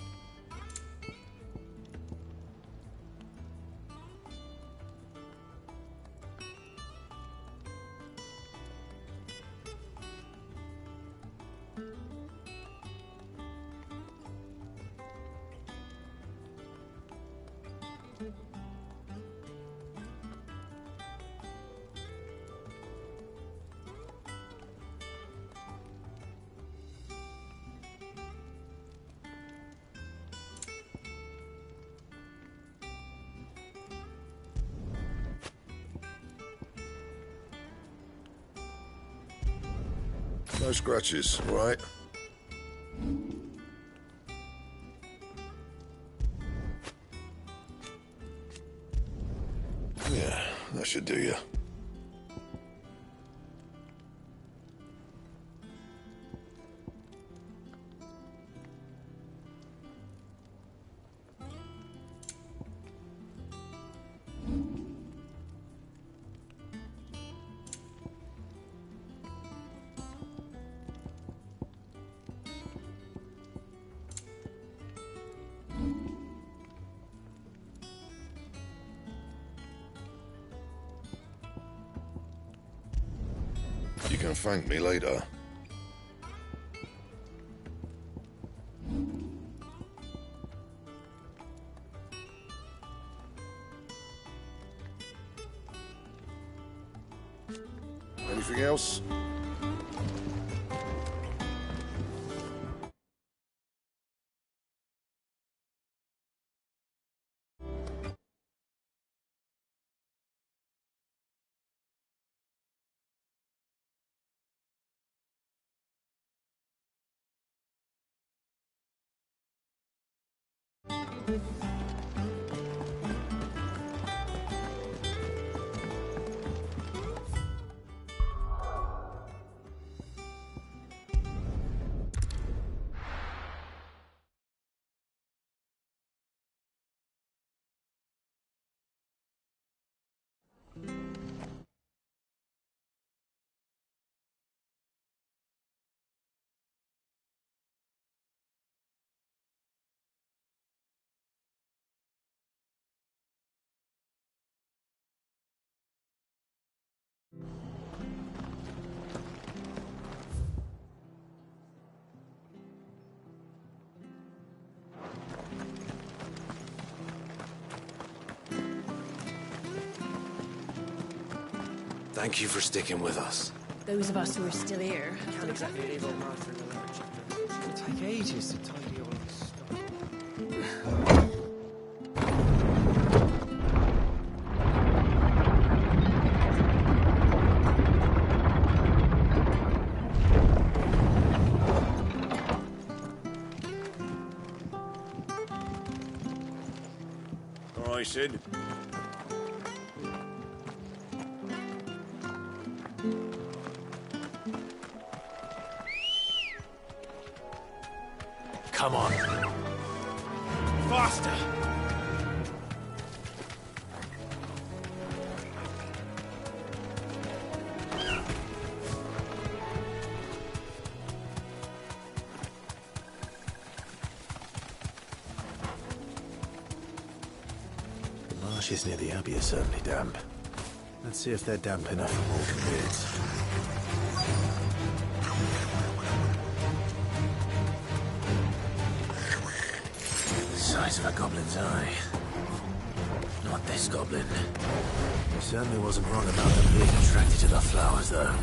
No scratches, all right? Yeah, that should do you. You can thank me later. Anything else? Thank you for sticking with us. Those of us who are still here Can't exactly leave old Martha in the lurch. It'll take ages to tidy all this stuff. All right, Sid. Come on. Faster! The marshes near the Abbey are certainly damp. Let's see if they're damp enough for mortal beards. Size of a goblin's eye. Not this goblin. He certainly wasn't wrong about them being attracted to the flowers, though.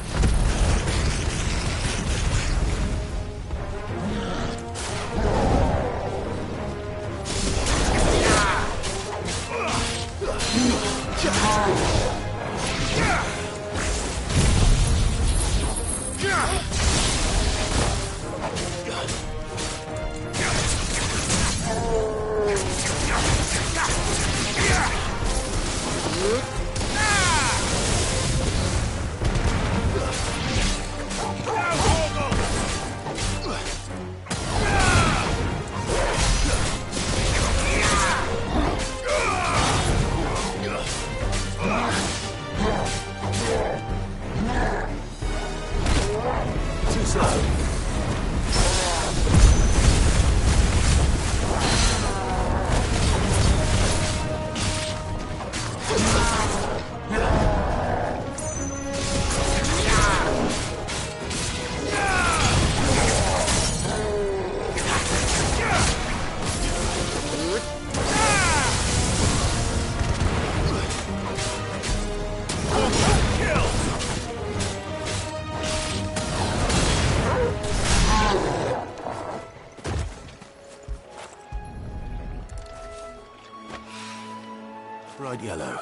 Bright yellow.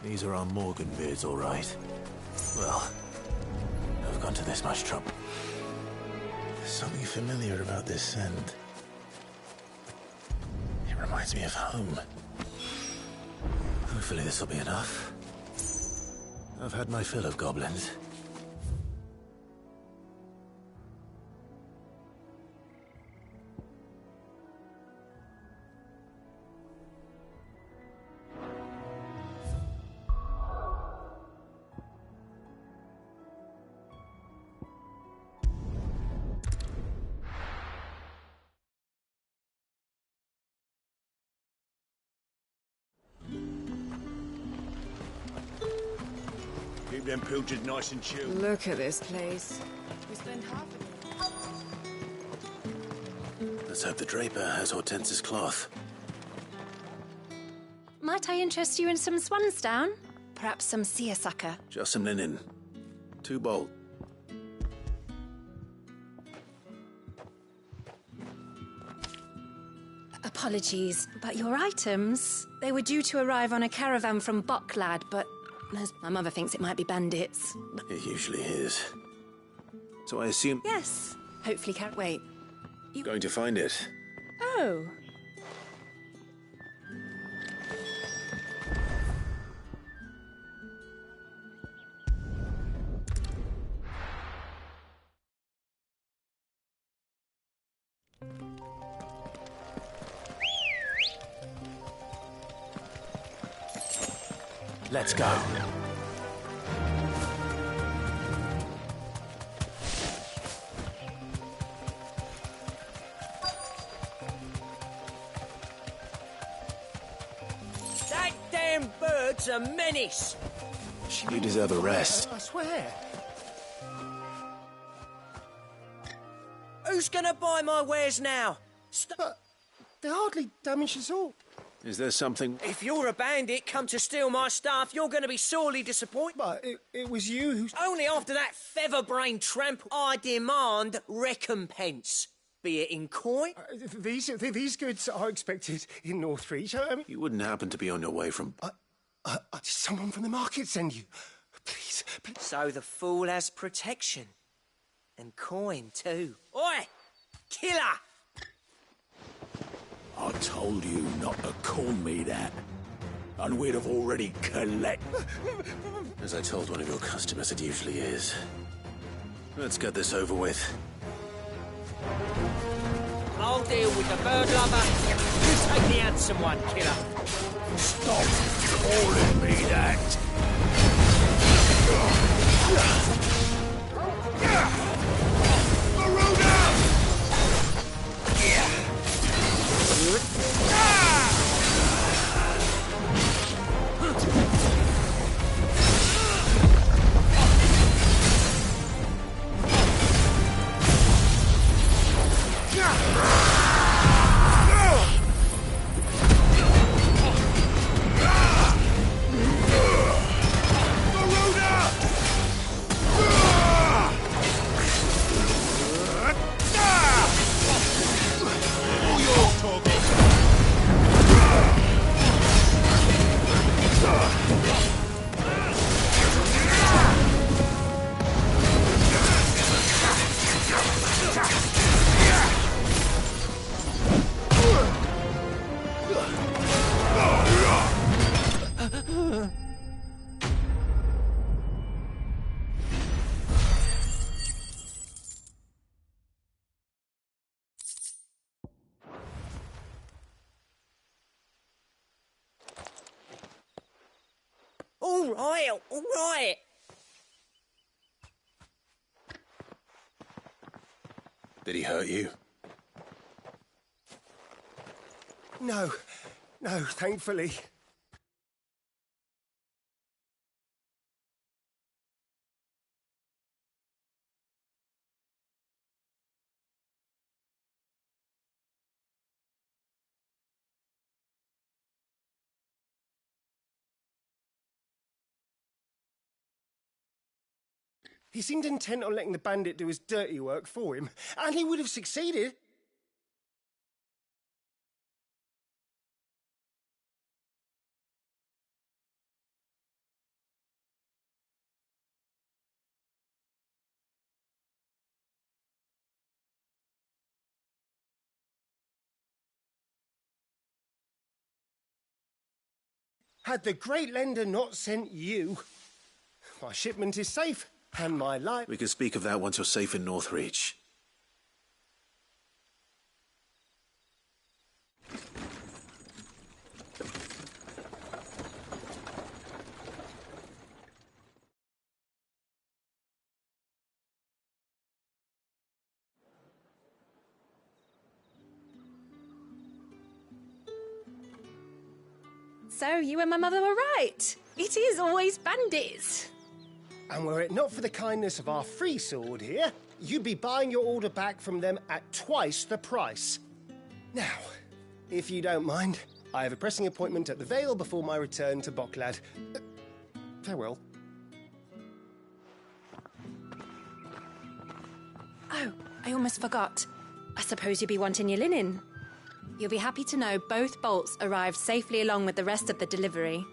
These are our Morgan beards, all right. Well, I've gone to this much trouble. There's something familiar about this scent. It reminds me of home. Hopefully this will be enough. I've had my fill of goblins. Keep them pilchards nice and chilled. Look at this place. We spend half of it. Let's hope the draper has Hortense's cloth. Might I interest you in some swansdown? Perhaps some seersucker? Just some linen. 2 bolt. Apologies, but your items, they were due to arrive on a caravan from Bocklad, but my mother thinks it might be bandits. It usually is. So I assume... Yes. Hopefully wait. Going to find it. Oh. Let's go. That damn bird's a menace. You deserve a rest. I swear. Who's gonna buy my wares now? They hardly damage us all. Is there something... If you're a bandit come to steal my stuff, you're going to be sorely disappointed. But it was you who... Only after that feather-brained tramp, I demand recompense. Be it in coin... These goods are expected in Northreach. I mean... You wouldn't happen to be on your way from... Did someone from the market send you? Please, please. So the fool has protection. And coin, too. Oi! Killer! I told you not to call me that. And we'd have already collected. As I told one of your customers, it usually is. Let's get this over with. I'll deal with the bird lover. You take the handsome one, killer. Stop calling me that. All right. Did he hurt you? No, thankfully. He seemed intent on letting the bandit do his dirty work for him, and he would have succeeded. Had the great lender not sent you, my shipment is safe, and my life... We can speak of that once you're safe in Northreach. So you and my mother were right. It is always bandits. And were it not for the kindness of our free sword here, you'd be buying your order back from them at twice the price. Now, if you don't mind, I have a pressing appointment at the Vale before my return to Bocklad. Farewell. Oh, I almost forgot. I suppose you'll be wanting your linen. You'll be happy to know both bolts arrived safely along with the rest of the delivery.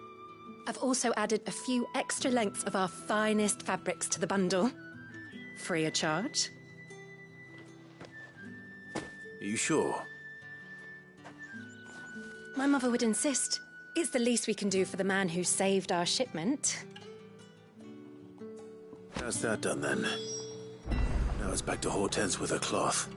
I've also added a few extra lengths of our finest fabrics to the bundle. Free of charge. Are you sure? My mother would insist. It's the least we can do for the man who saved our shipment. How's that done then? Now it's back to Hortense with her cloth.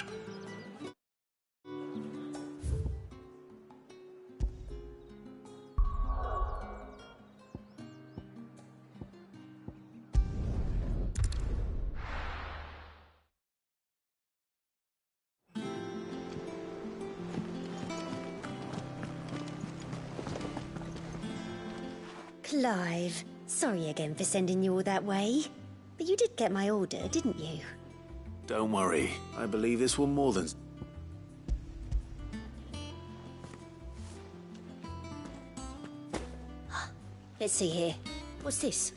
Clive, sorry again for sending you all that way. But you did get my order, didn't you? Don't worry. I believe this will more than... Let's see here. What's this?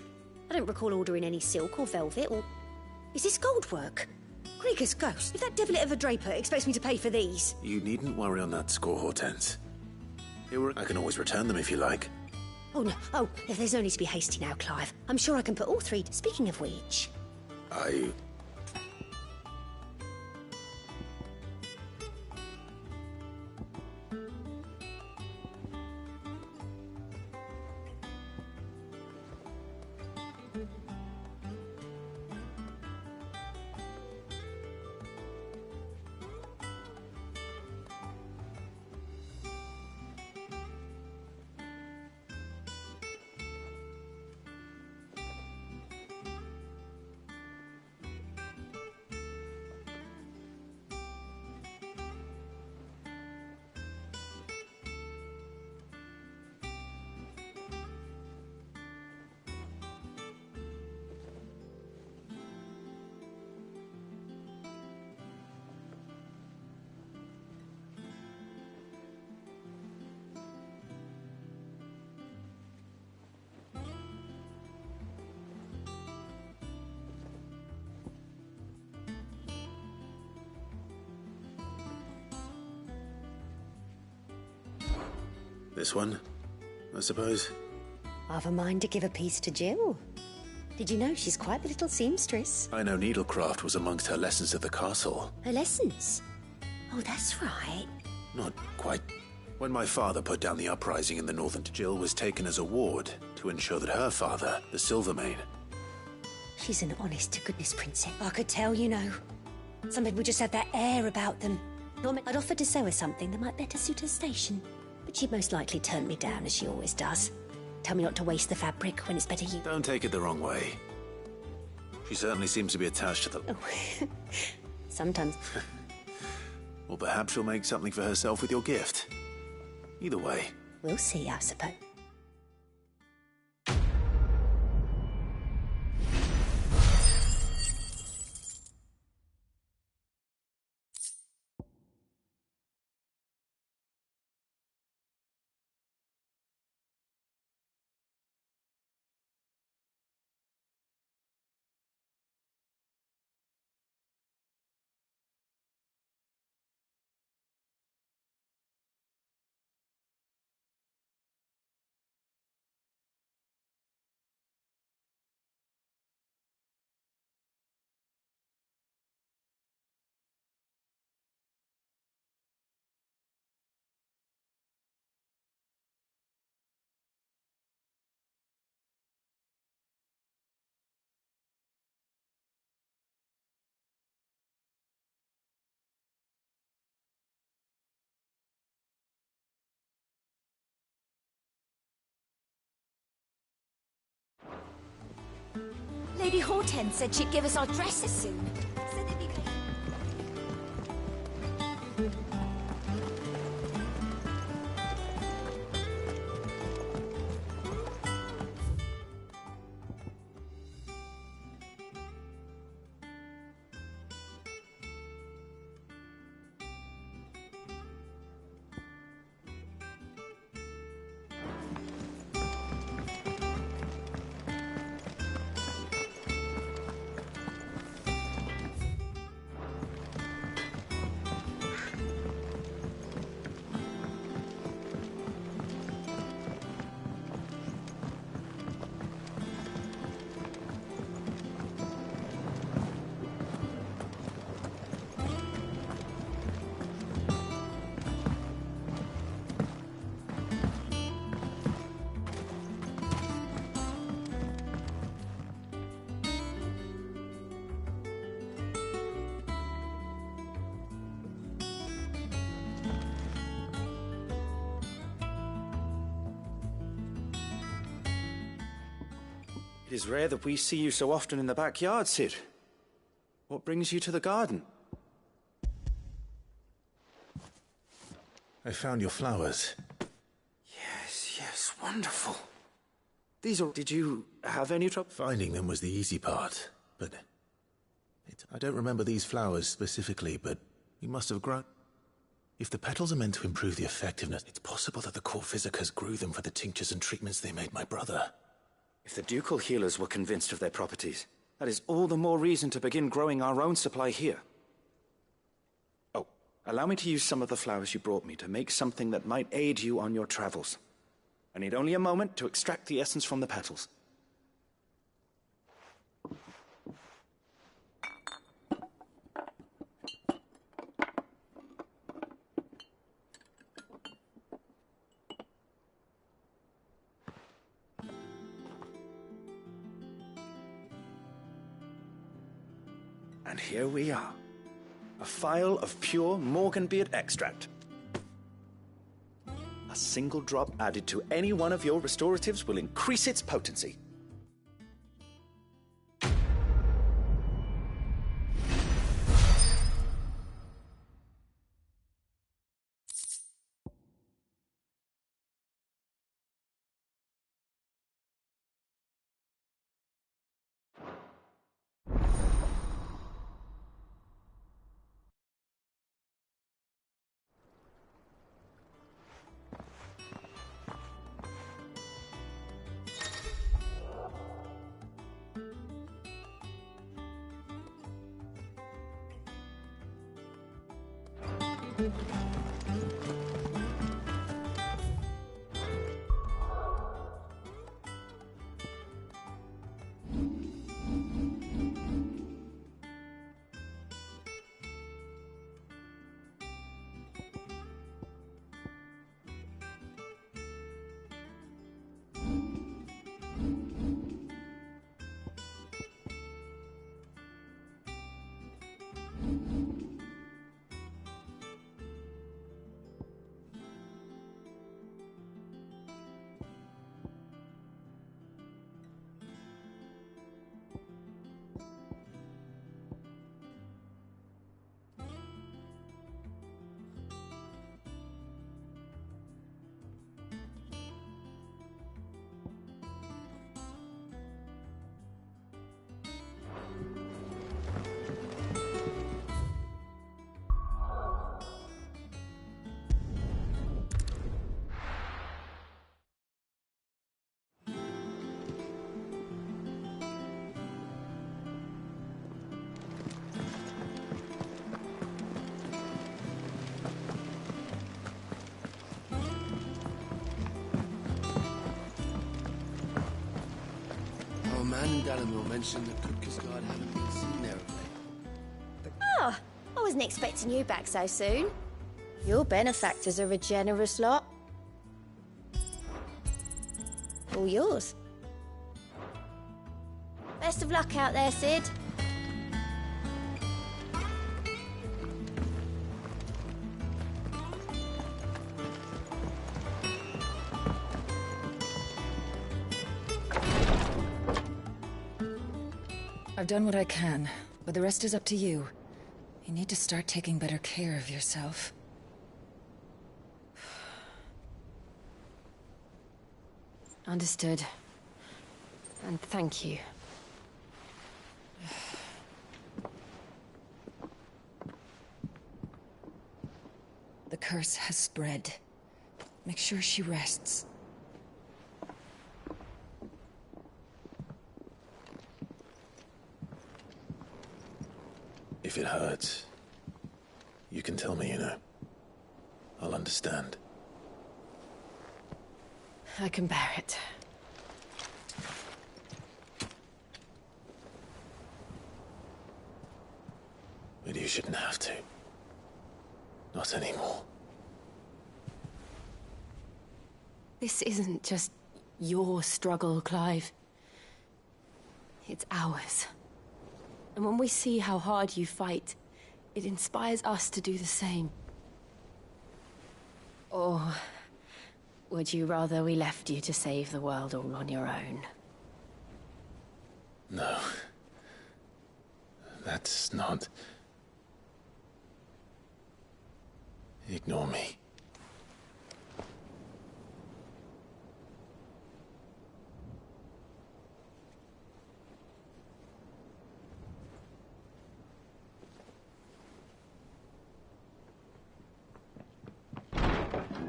I don't recall ordering any silk or velvet or... Is this gold work? Krieger's ghost. If that devilit of a draper expects me to pay for these... You needn't worry on that score, Hortense. I can always return them if you like. Oh, no. Oh, there's no need to be hasty now, Clive. I'm sure I can put all three... Speaking of which... This one, I suppose? I've a mind to give a piece to Jill. Did you know she's quite the little seamstress? I know needlecraft was amongst her lessons at the castle. Her lessons? Oh, that's right. Not quite. When my father put down the uprising in the northern, Jill was taken as a ward to ensure that her father, the Silvermane... She's an honest-to-goodness princess. I could tell, you know. Some people just have that air about them. I'd offered to sew her something that might better suit her station. But she'd most likely turn me down, as she always does. Tell me not to waste the fabric when it's better you... Don't take it the wrong way. She certainly seems to be attached to the... Oh. Sometimes. Or perhaps she'll make something for herself with your gift. Either way. We'll see, I suppose. Lady Hortense said she'd give us our dresses soon. It is rare that we see you so often in the backyard, Sid. What brings you to the garden? I found your flowers. Yes, wonderful. These are... Did you have any trouble? Finding them was the easy part, but... I don't remember these flowers specifically, but we must have grown... If the petals are meant to improve the effectiveness, it's possible that the core physicers grew them for the tinctures and treatments they made my brother. If the ducal healers were convinced of their properties, that is all the more reason to begin growing our own supply here. Oh, allow me to use some of the flowers you brought me to make something that might aid you on your travels. I need only a moment to extract the essence from the petals. And here we are. A phial of pure Morganbeard extract. A single drop added to any one of your restoratives will increase its potency. Man and Dalamil mentioned that Cooker's Guard haven't been seen there of late. Oh, I wasn't expecting you back so soon. Your benefactors are a generous lot. All yours. Best of luck out there, Sid. I've done what I can, but the rest is up to you. You need to start taking better care of yourself. Understood. And thank you. The curse has spread. Make sure she rests. If it hurts, you can tell me, you know. I'll understand. I can bear it. But you shouldn't have to. Not anymore. This isn't just your struggle, Clive. It's ours. And when we see how hard you fight, it inspires us to do the same. Or would you rather we left you to save the world all on your own? No. That's not... Ignore me.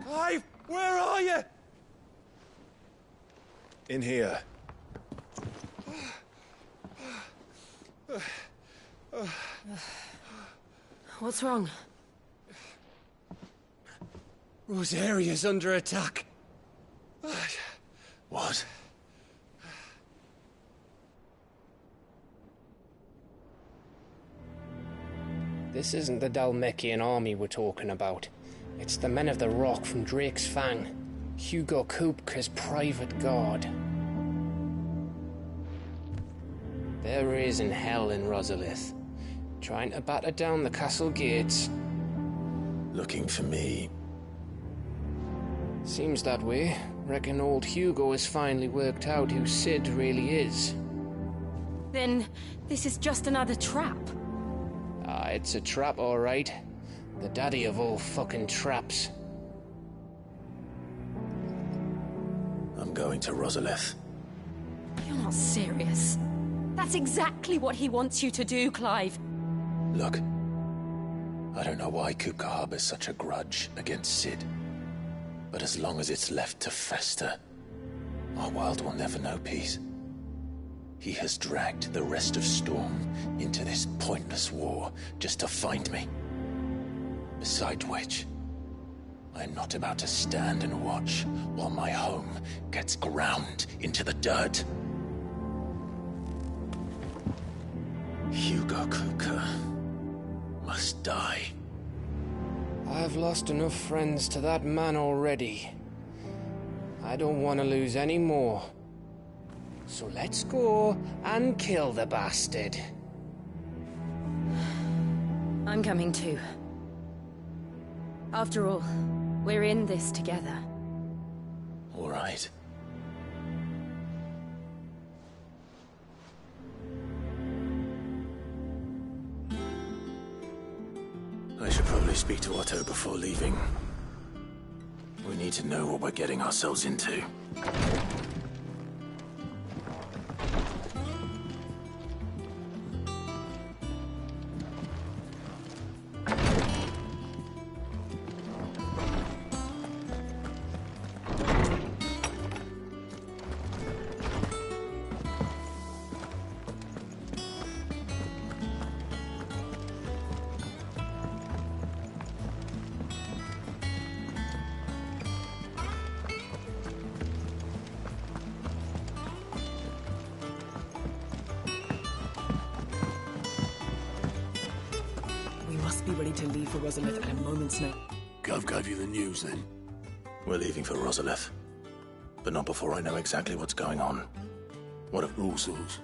Clive, where are you? In here. What's wrong? Rosaria's under attack. What? This isn't the Dalmekian army we're talking about. It's the men of the Rock from Drake's Fang. Hugo Kupka's private guard. There is in hell in Rosalith, trying to batter down the castle gates. Looking for me. Seems that way. Reckon old Hugo has finally worked out who Sid really is. Then this is just another trap. Ah, it's a trap, all right. The daddy of all fucking traps. I'm going to Rosalith. You're not serious. That's exactly what he wants you to do, Clive. Look, I don't know why Kupka harbors such a grudge against Sid. But as long as it's left to fester, our world will never know peace. He has dragged the rest of Storm into this pointless war just to find me. Besides which, I'm not about to stand and watch while my home gets ground into the dirt. Hugo Kupka must die. I've lost enough friends to that man already. I don't want to lose any more. So let's go and kill the bastard. I'm coming too. After all, we're in this together. All right. I should probably speak to Otto before leaving. We need to know what we're getting ourselves into. Be ready to leave for Rosalith at a moment's notice. Gov gave you the news, then? We're leaving for Rosalith. But not before I know exactly what's going on. What of all sorts?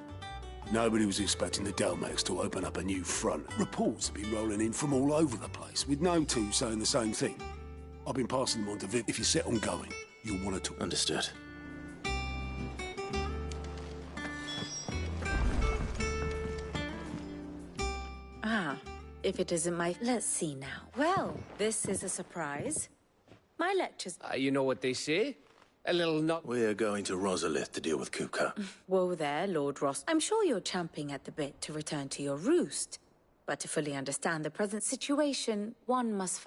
Nobody was expecting the Delmex to open up a new front. Reports have been rolling in from all over the place, with no two saying the same thing. I've been passing them on to Viv. If you're set on going, you'll want to talk. if it isn't my... Let's see now. Well, this is a surprise. My lectures... You know what they say? A little not... We're going to Rosalith to deal with Kupka. Whoa there, Lord Ross. I'm sure you're champing at the bit to return to your roost. But to fully understand the present situation, one must...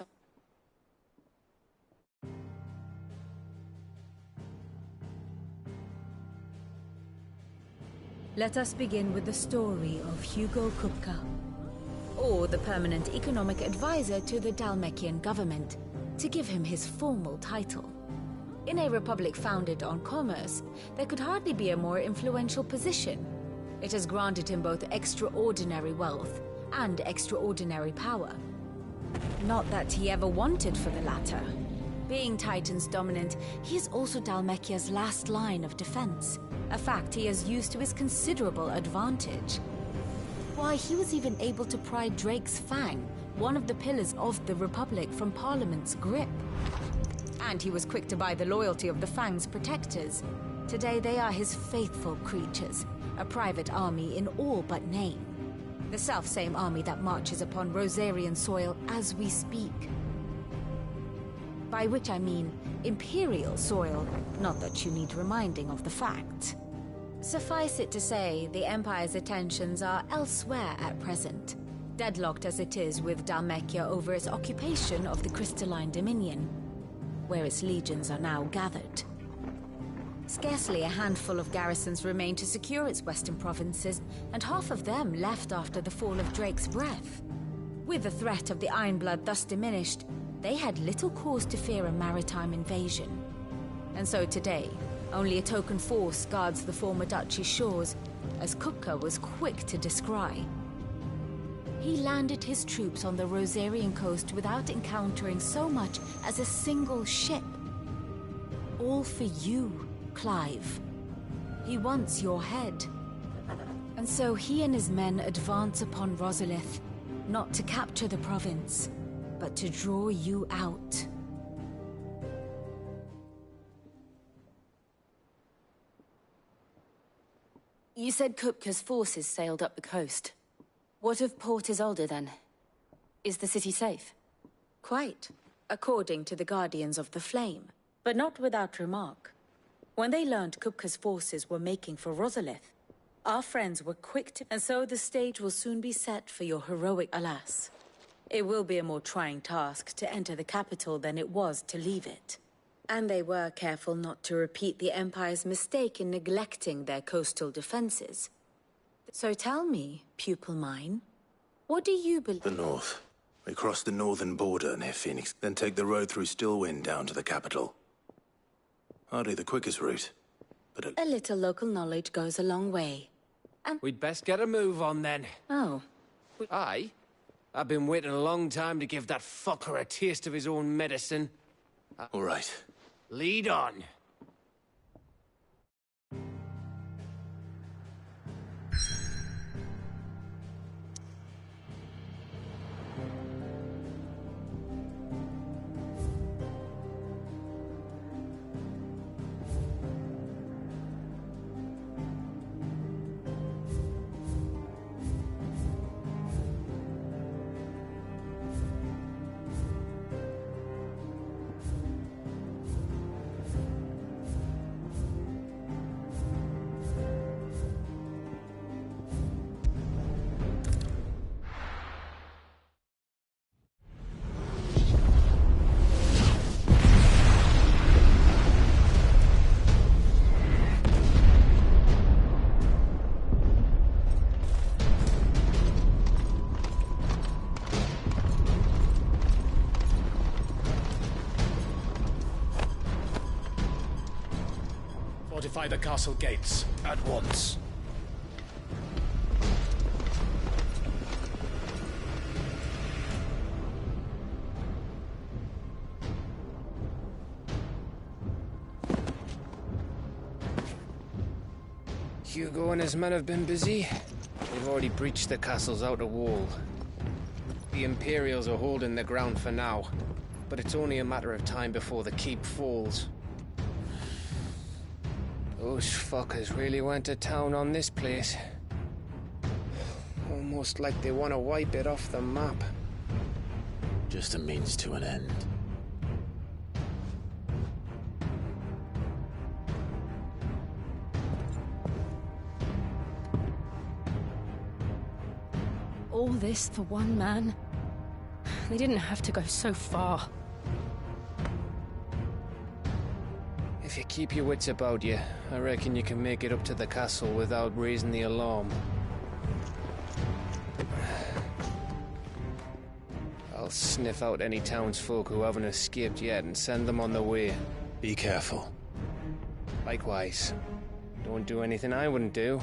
Let us begin with the story of Hugo Kupka, or the permanent economic advisor to the Dalmekian government, to give him his formal title. In a republic founded on commerce, there could hardly be a more influential position. It has granted him both extraordinary wealth and extraordinary power. Not that he ever wanted for the latter. Being Titan's dominant, he is also Dalmekia's last line of defense, a fact he has used to his considerable advantage. Why, he was even able to pry Drake's Fang, one of the pillars of the Republic, from Parliament's grip. And he was quick to buy the loyalty of the Fang's protectors. Today they are his faithful creatures, a private army in all but name. The self-same army that marches upon Rosarian soil as we speak. By which I mean Imperial soil, not that you need reminding of the fact. Suffice it to say, the Empire's attentions are elsewhere at present, deadlocked as it is with Dalmekia over its occupation of the Crystalline Dominion, where its legions are now gathered. Scarcely a handful of garrisons remain to secure its western provinces, and half of them left after the fall of Drake's Breath. With the threat of the Ironblood thus diminished, they had little cause to fear a maritime invasion. And so today, only a token force guards the former duchy's shores, as Kupka was quick to descry. He landed his troops on the Rosarian coast without encountering so much as a single ship. All for you, Clive. He wants your head. And so he and his men advance upon Rosalith, not to capture the province, but to draw you out. You said Kupka's forces sailed up the coast. What of Port Isolde, then? Is the city safe? Quite, according to the Guardians of the Flame, but not without remark. When they learned Kupka's forces were making for Rosalith, our friends were quick to... And so the stage will soon be set for your heroic... Alas, it will be a more trying task to enter the capital than it was to leave it. And they were careful not to repeat the Empire's mistake in neglecting their coastal defenses. So tell me, pupil mine, what do you believe? The north. We cross the northern border near Phoenix, then take the road through Stillwind down to the capital. Hardly the quickest route, but a little local knowledge goes a long way. And we'd best get a move on then. Oh. I've been waiting a long time to give that fucker a taste of his own medicine. All right. Lead on. Fortify the castle gates, at once. Hugo and his men have been busy. They've already breached the castle's outer wall. The Imperials are holding the ground for now, but it's only a matter of time before the keep falls. Those fuckers really went to town on this place. Almost like they want to wipe it off the map. Just a means to an end. All this for one man? They didn't have to go so far. If you keep your wits about you, I reckon you can make it up to the castle without raising the alarm. I'll sniff out any townsfolk who haven't escaped yet and send them on their way. Be careful. Likewise. Don't do anything I wouldn't do.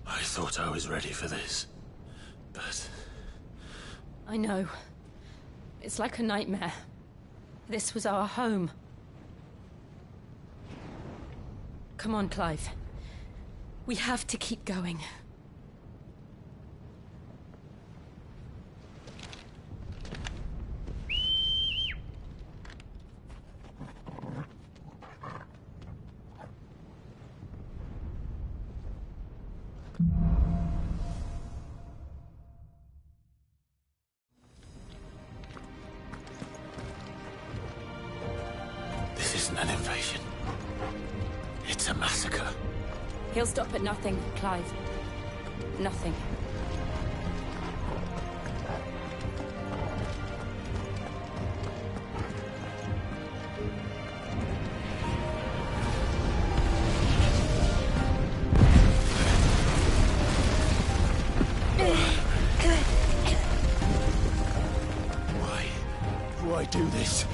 I thought I was ready for this, but... I know. It's like a nightmare. This was our home. Come on, Clive. We have to keep going. This isn't an invasion. It's a massacre. He'll stop at nothing, Clive. Nothing. Why do this?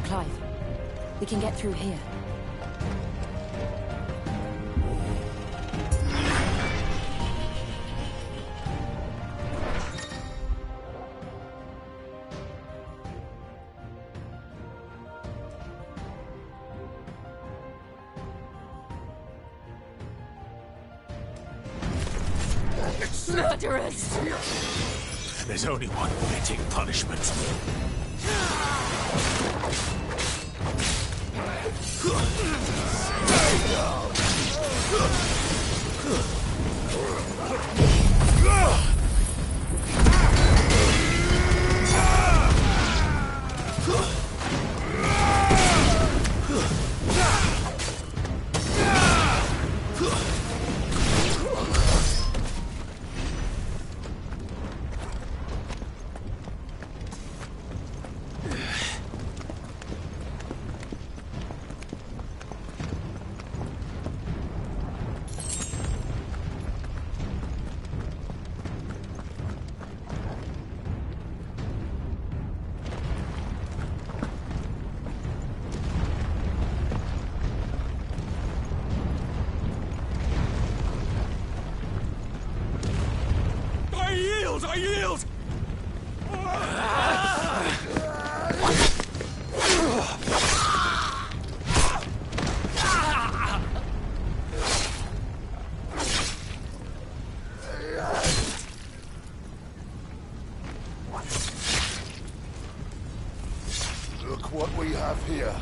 Clive, we can get through here. Murderers! There's only one fitting punishment. I yield! Look what we have here.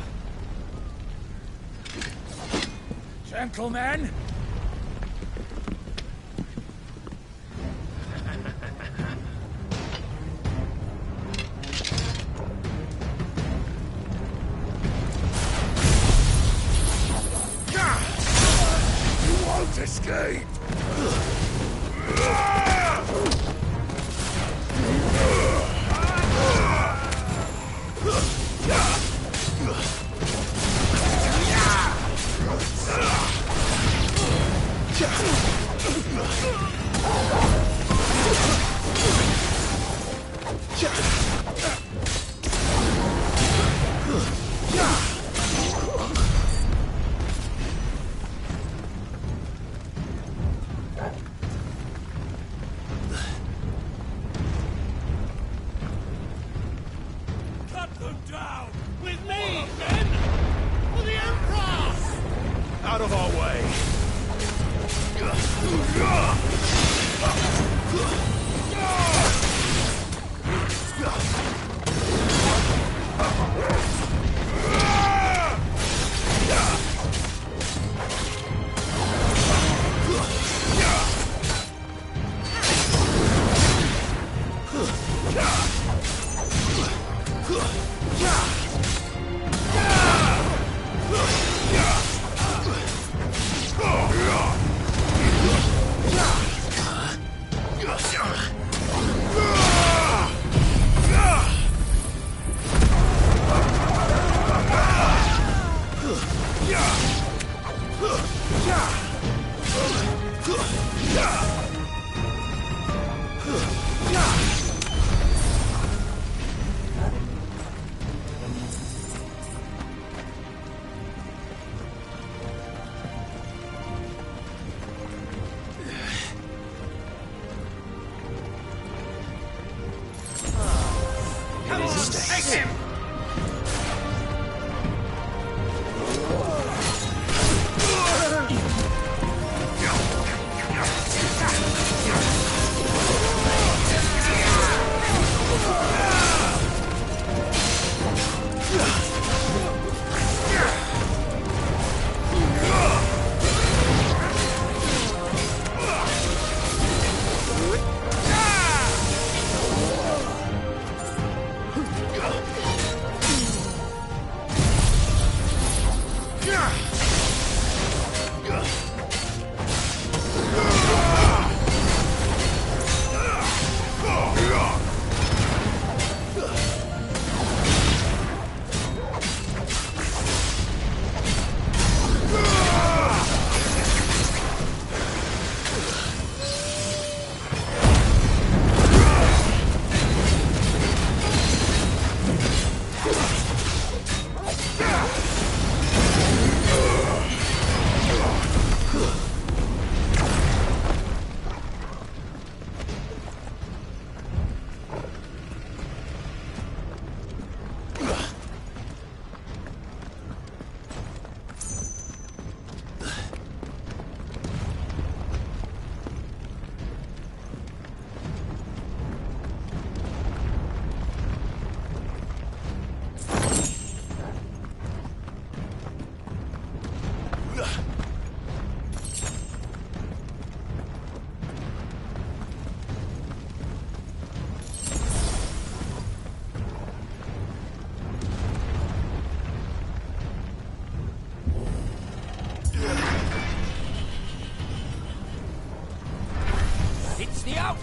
Gentlemen! Escape!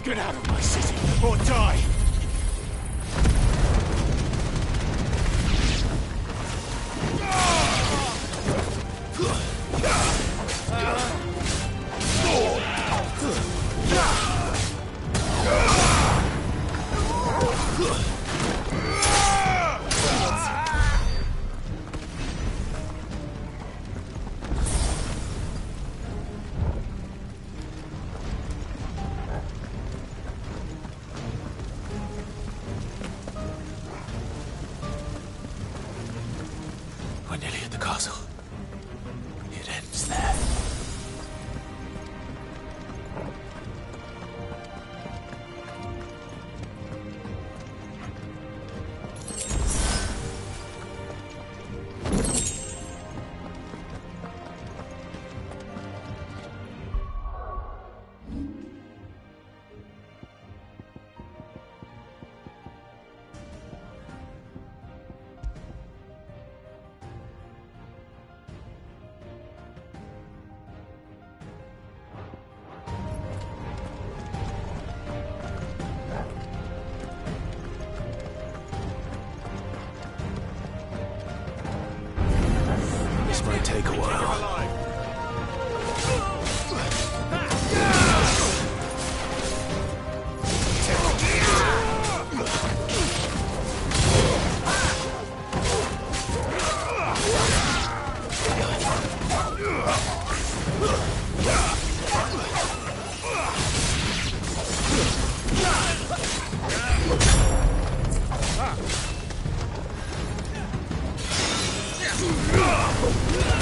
Get out of my city, or die! We're nearly at the castle. It ends there. This might take a while.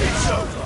It's over.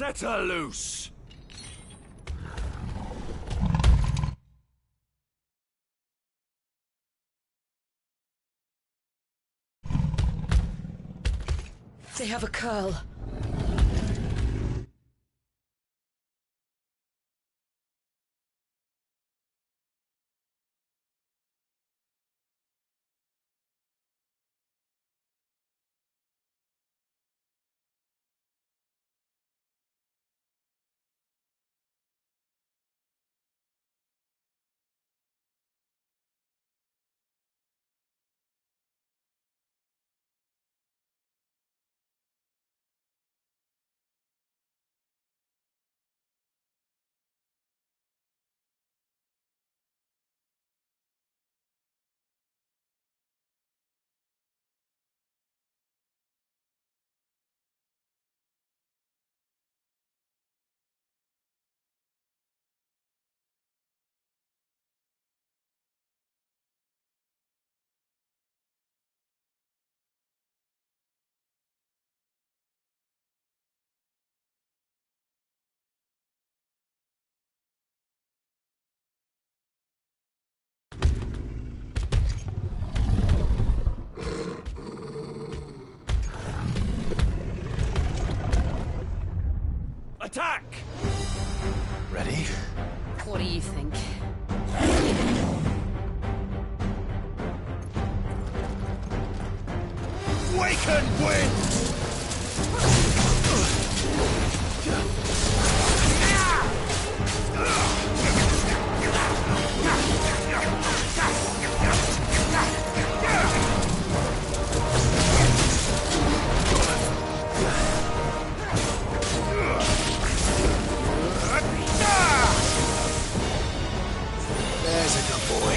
Set her loose! They have a curl. Attack! Ready? What do you think? Waken wind! There's a good boy.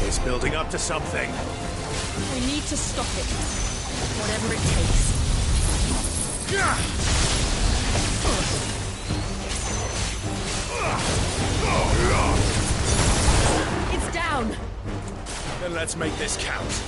It's building up to something. We need to stop it. Whatever it takes. It's down! Then let's make this count.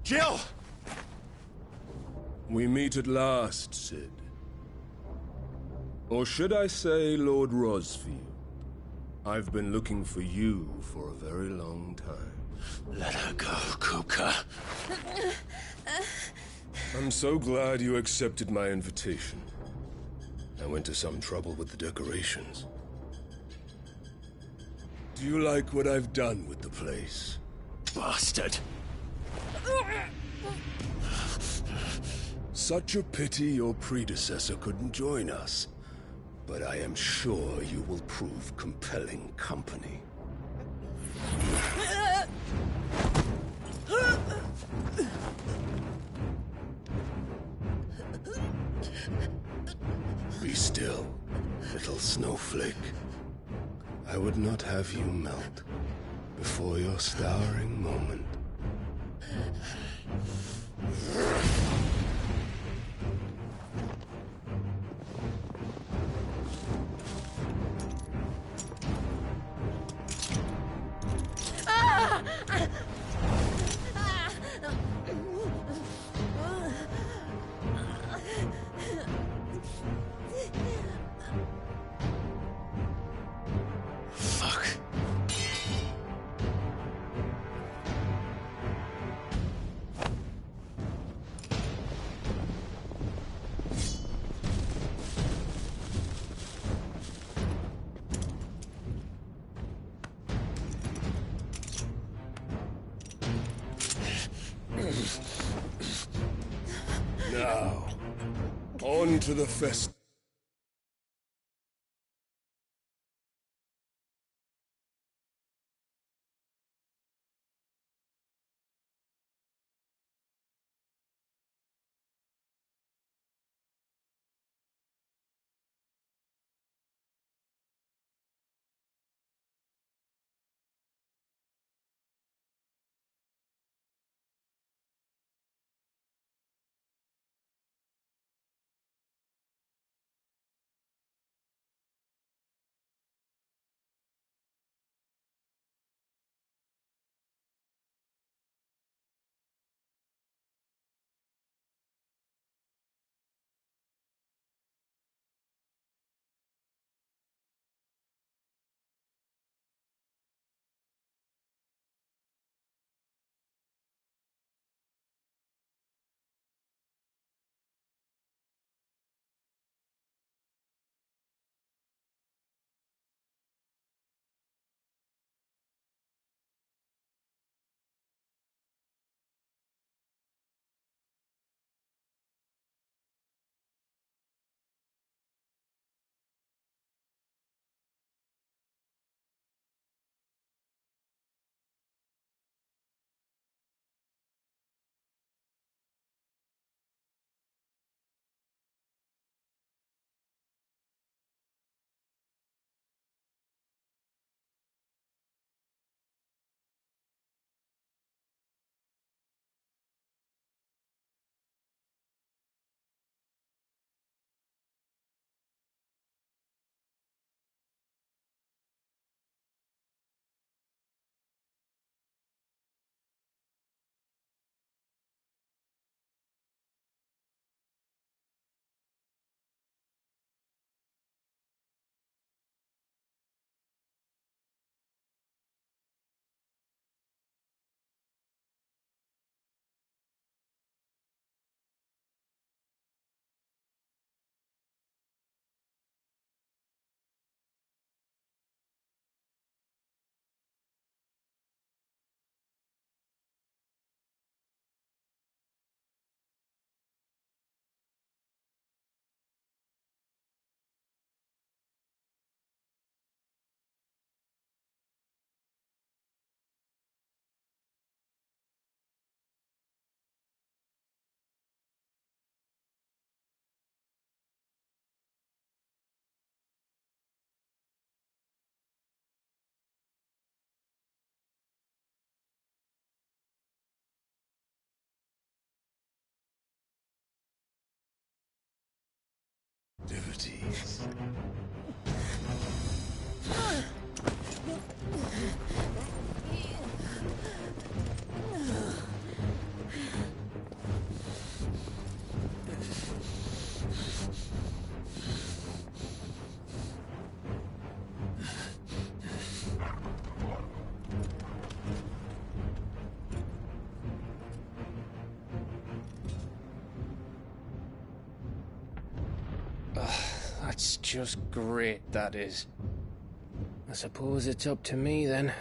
Jill! We meet at last, Sid. Or should I say, Lord Rosfield? I've been looking for you for a very long time. Let her go, Kupka. I'm so glad you accepted my invitation. I went to some trouble with the decorations. Do you like what I've done with the place? Bastard! Such a pity your predecessor couldn't join us. But I am sure you will prove compelling company. Be still, little snowflake. I would not have you melt before your starring moment. Now, on to the fest. Activities. That's just great, that is. I suppose it's up to me, then.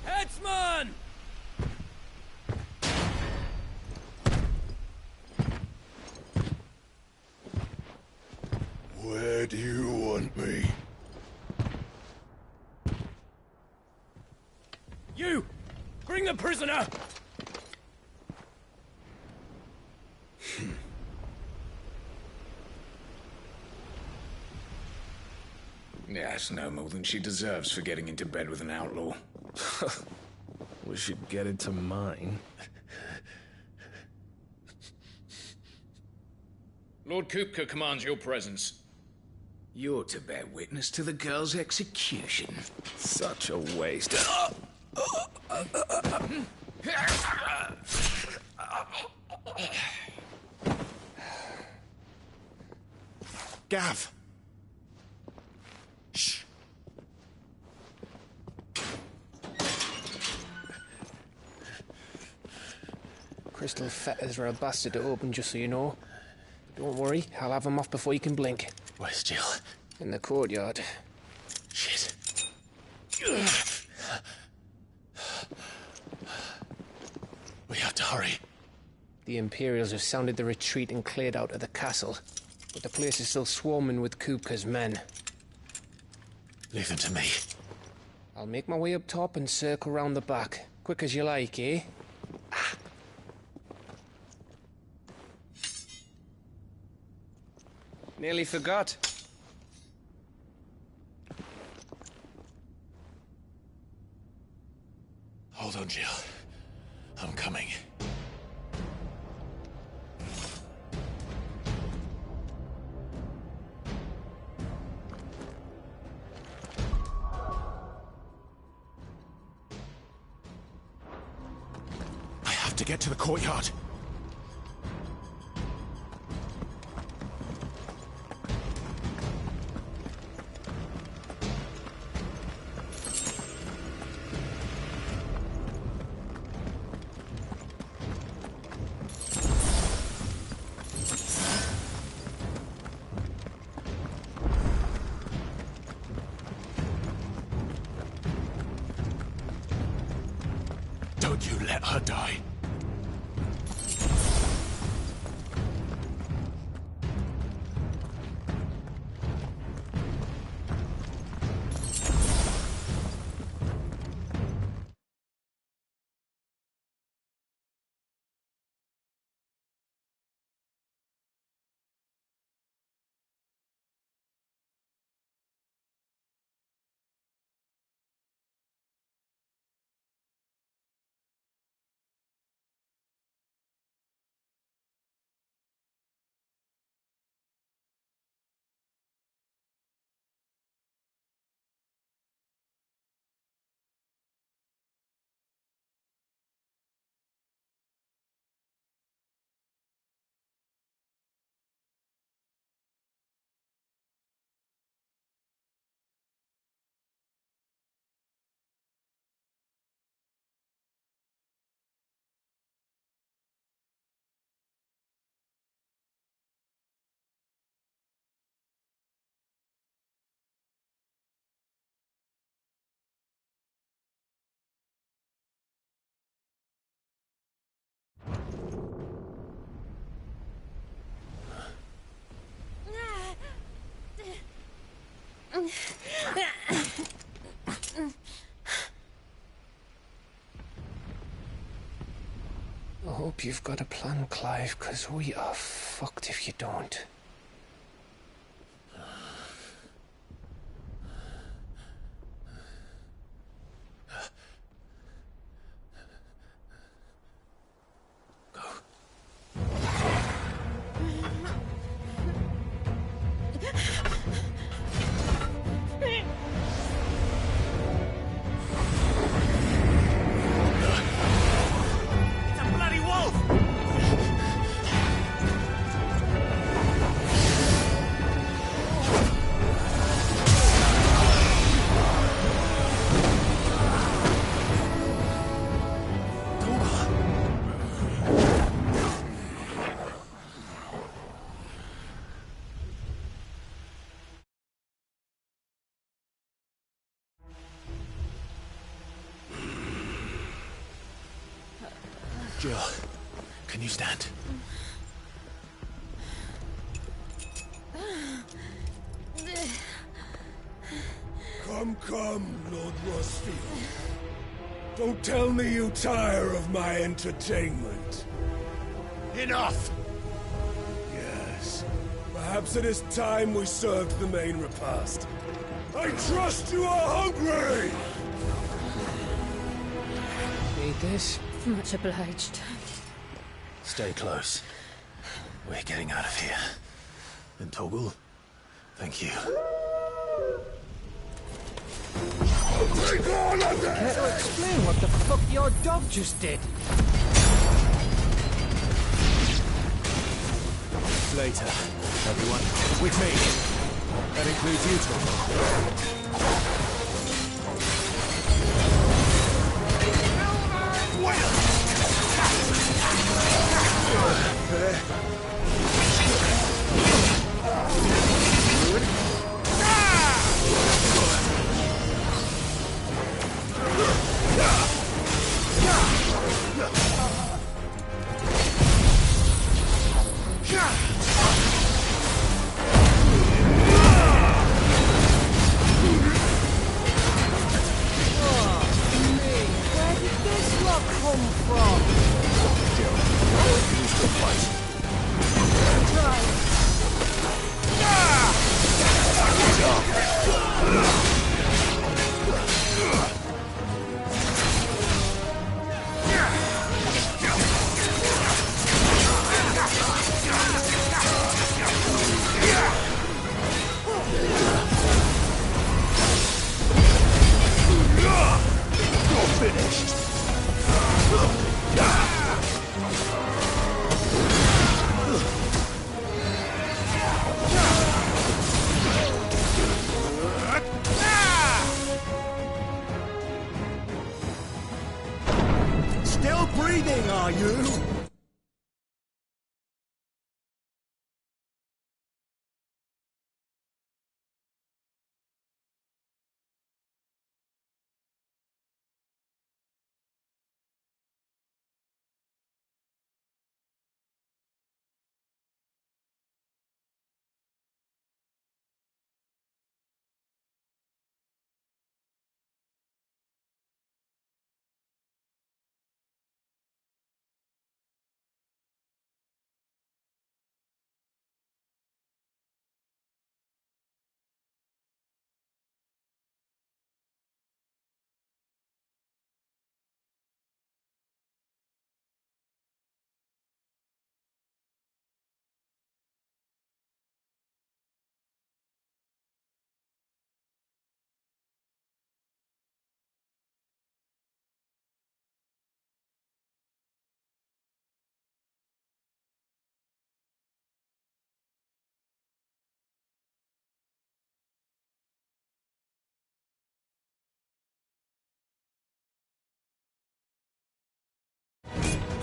Headsman! Where do you want me? You! Bring the prisoner! Yes, no more than she deserves for getting into bed with an outlaw. We should get into mine. Lord Kupka commands your presence. You're to bear witness to the girl's execution. Such a waste. Gav! Shh. Crystal fetters are a bastard to open, just so you know. Don't worry, I'll have them off before you can blink. Where's Jill? In the courtyard. Shit. We have to hurry. The Imperials have sounded the retreat and cleared out of the castle. But the place is still swarming with Kupka's men. Leave them to me. I'll make my way up top and circle round the back. Quick as you like, eh? Nearly forgot. Hold on, Jill. I'm coming. I have to get to the courtyard. Don't you let her die. I hope you've got a plan, Clive, because we are fucked if you don't. Jill, can you stand? Come, Lord Rosfield. Don't tell me you tire of my entertainment. Enough! Yes. Perhaps it is time we served the main repast. I trust you are hungry! Need this? Much obliged. Stay close. We're getting out of here. And Toggle, thank you. Take all of Care to explain what the fuck your dog just did? Later, everyone. With me. That includes you, Toggle. Where did this lot come from? Use the fight. You're finished. Still breathing, are you?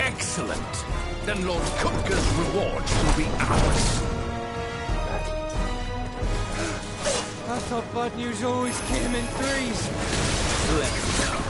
Excellent. Then Lord Kupka's rewards will be ours. I thought bad news always came in threes. Let them come.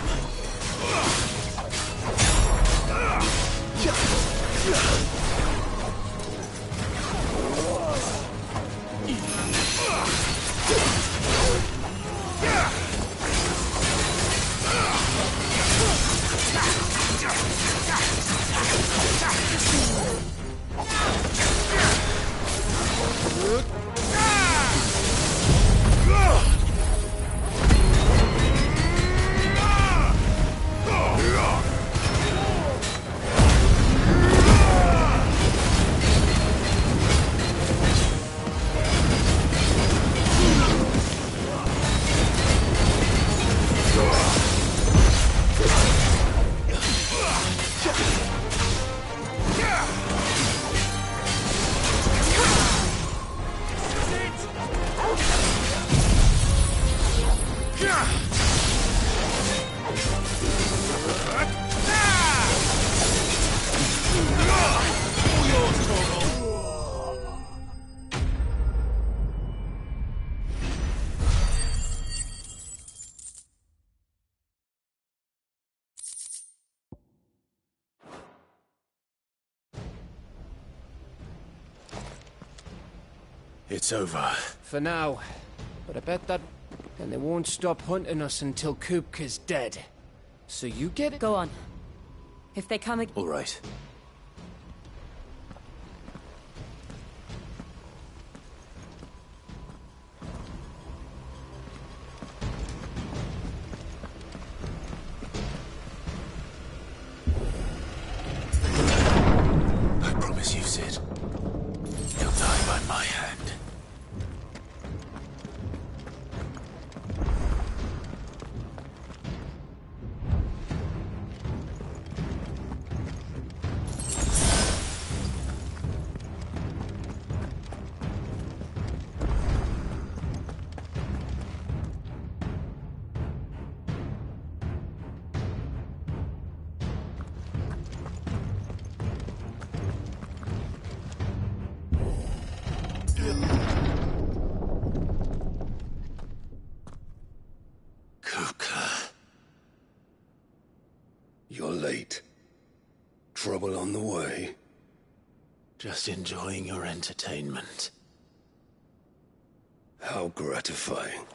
It's over. For now. But I bet that... And they won't stop hunting us until Kupka's dead. So you get it? Go on. If they come again... All right. I promise you, Sid. He'll die by my hand. You're late. Trouble on the way? Just enjoying your entertainment. How gratifying.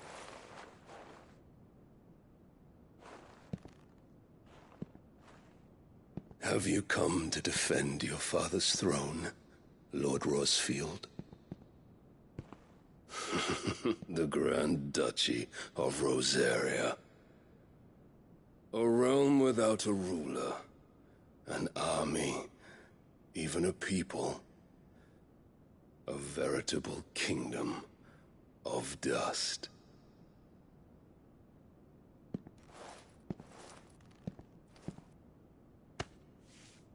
Have you come to defend your father's throne, Lord Rosfield? The Grand Duchy of Rosaria. A realm without a ruler, an army, even a people. A veritable kingdom of dust.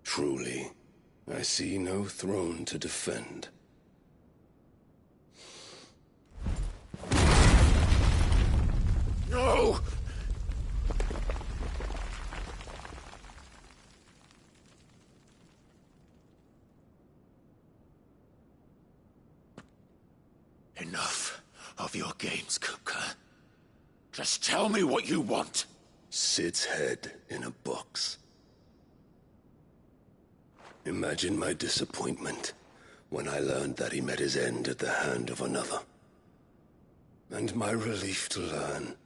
Truly, I see no throne to defend. No! Enough of your games, Kupka. Just tell me what you want. Sid's head in a box. Imagine my disappointment when I learned that he met his end at the hand of another. And my relief to learn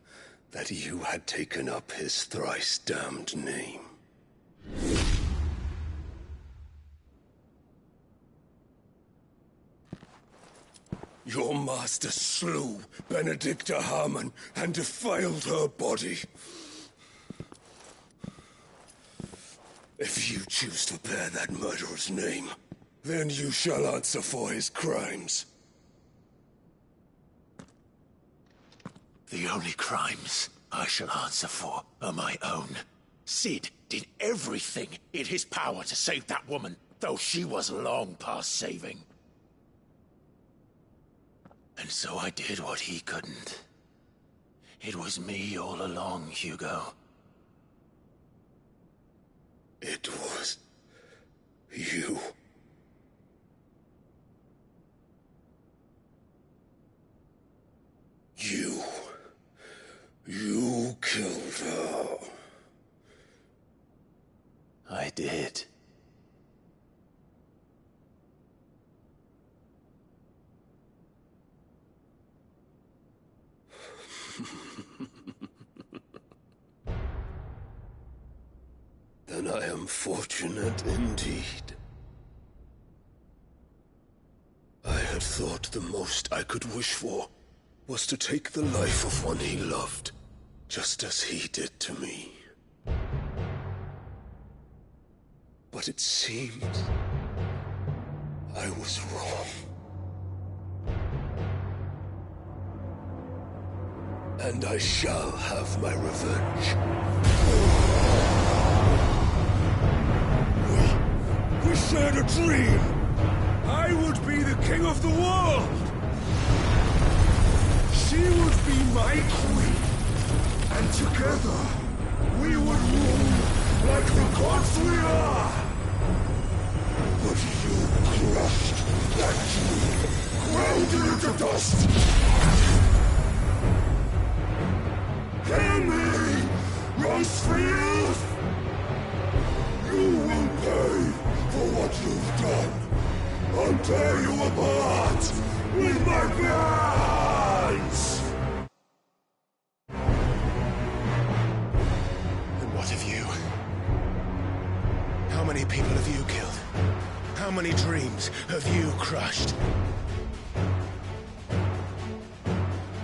that you had taken up his thrice-damned name. Your master slew Benedicta Harmon and defiled her body. If you choose to bear that murderer's name, then you shall answer for his crimes. The only crimes I shall answer for are my own. Sid did everything in his power to save that woman, though she was long past saving. And so I did what he couldn't. It was me all along, Hugo. It was you. You killed her. I did. Then I am fortunate indeed. I had thought the most I could wish for was to take the life of one he loved, just as he did to me. But it seems I was wrong. And I shall have my revenge. We shared a dream. I would be the king of the world. She would be my queen. And together, we would rule like the gods we are. But you crushed that dream, ground it into dust. Hear me, Rosfield! You will pay for what you've done. I'll tear you apart with my Champions! And what of you? How many people have you killed? How many dreams have you crushed?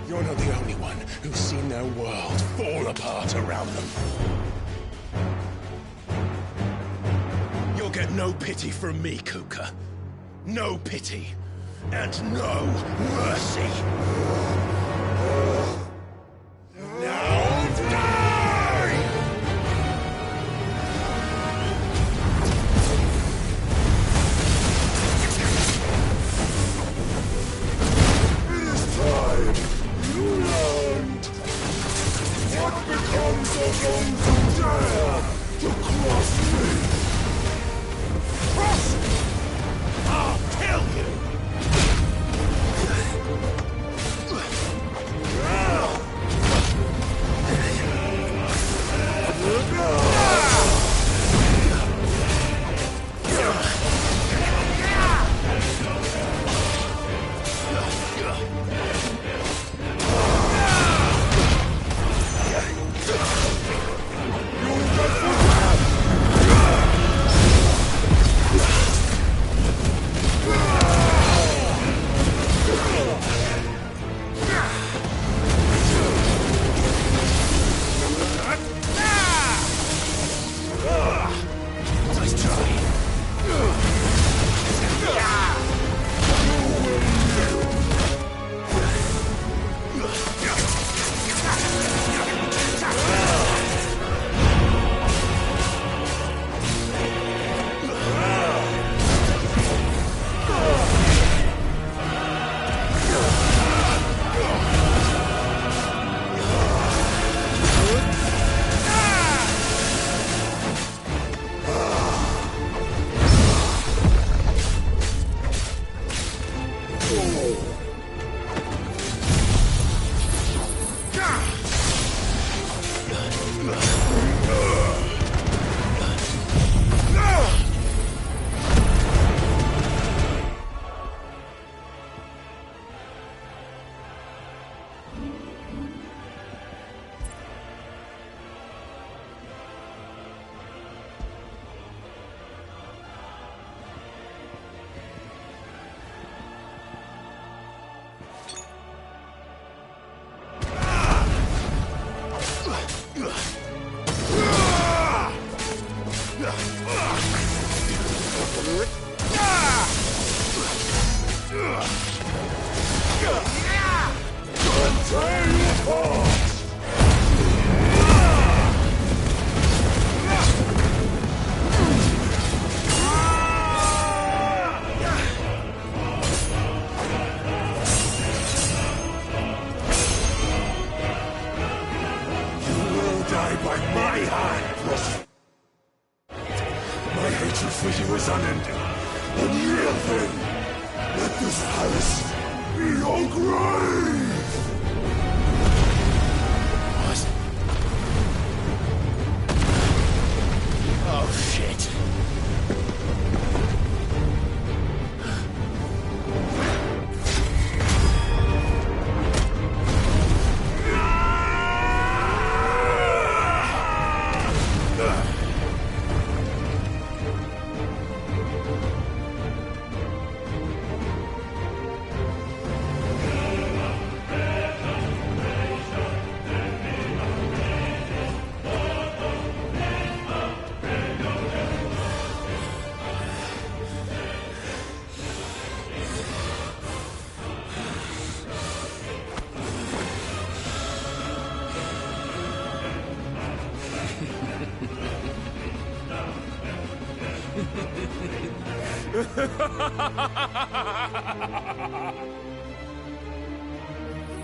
You're not the only one who's seen their world fall apart around them. You'll get no pity from me, Kuka. No pity. And no mercy. Now die! It is time you learned what becomes of those who dare to cross me. Cross! I'll kill you!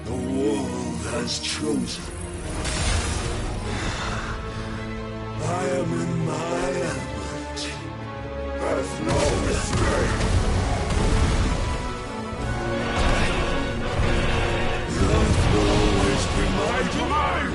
The world has chosen. I am in my element. There's no mistake. The earth will always be my domain.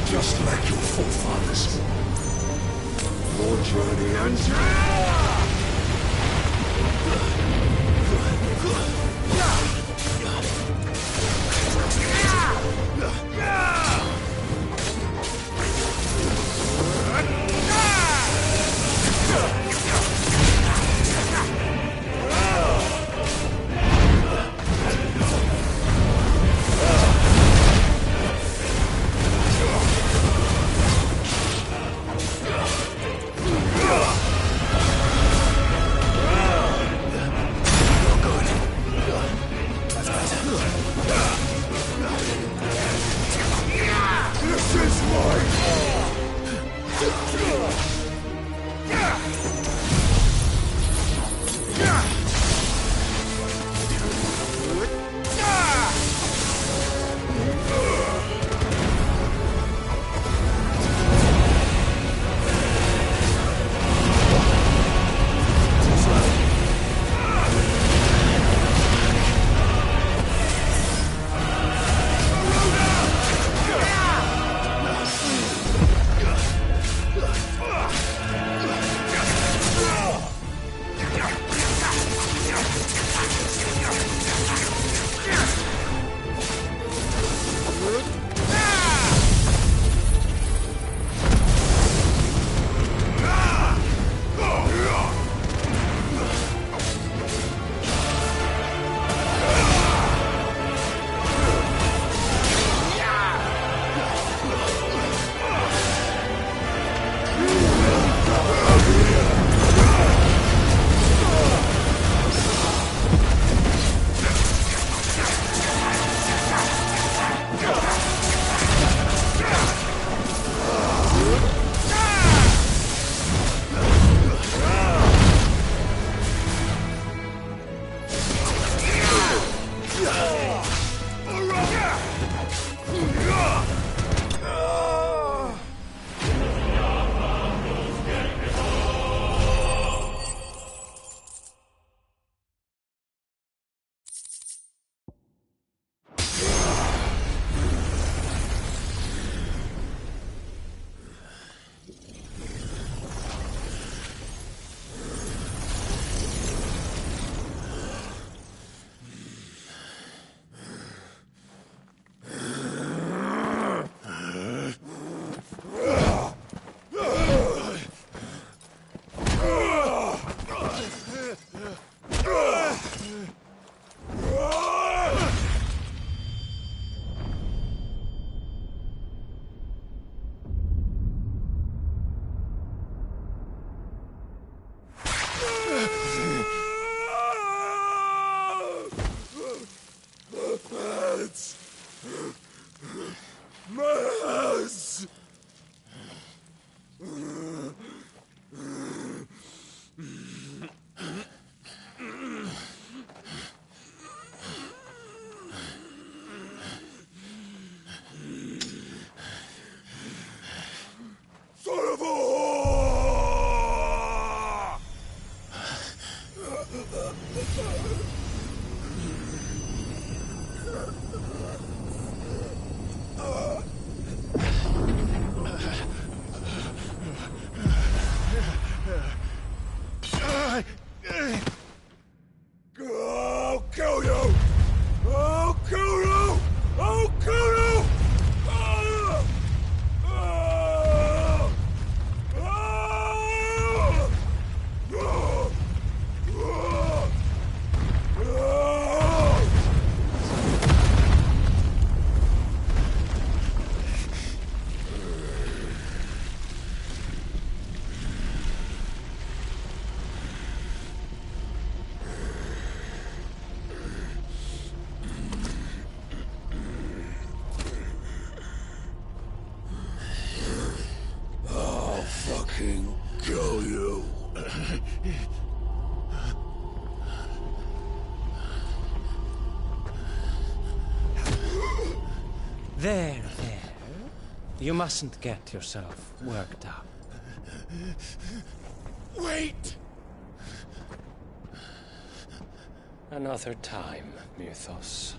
Just like your forefathers. Your journey ends I'll kill you! I'll kill you! I'll kill you! Ah! Ah! Ah! Ah! Ah! I'll fucking kill you. There. You mustn't get yourself worked up. Wait! Another time, Mythos.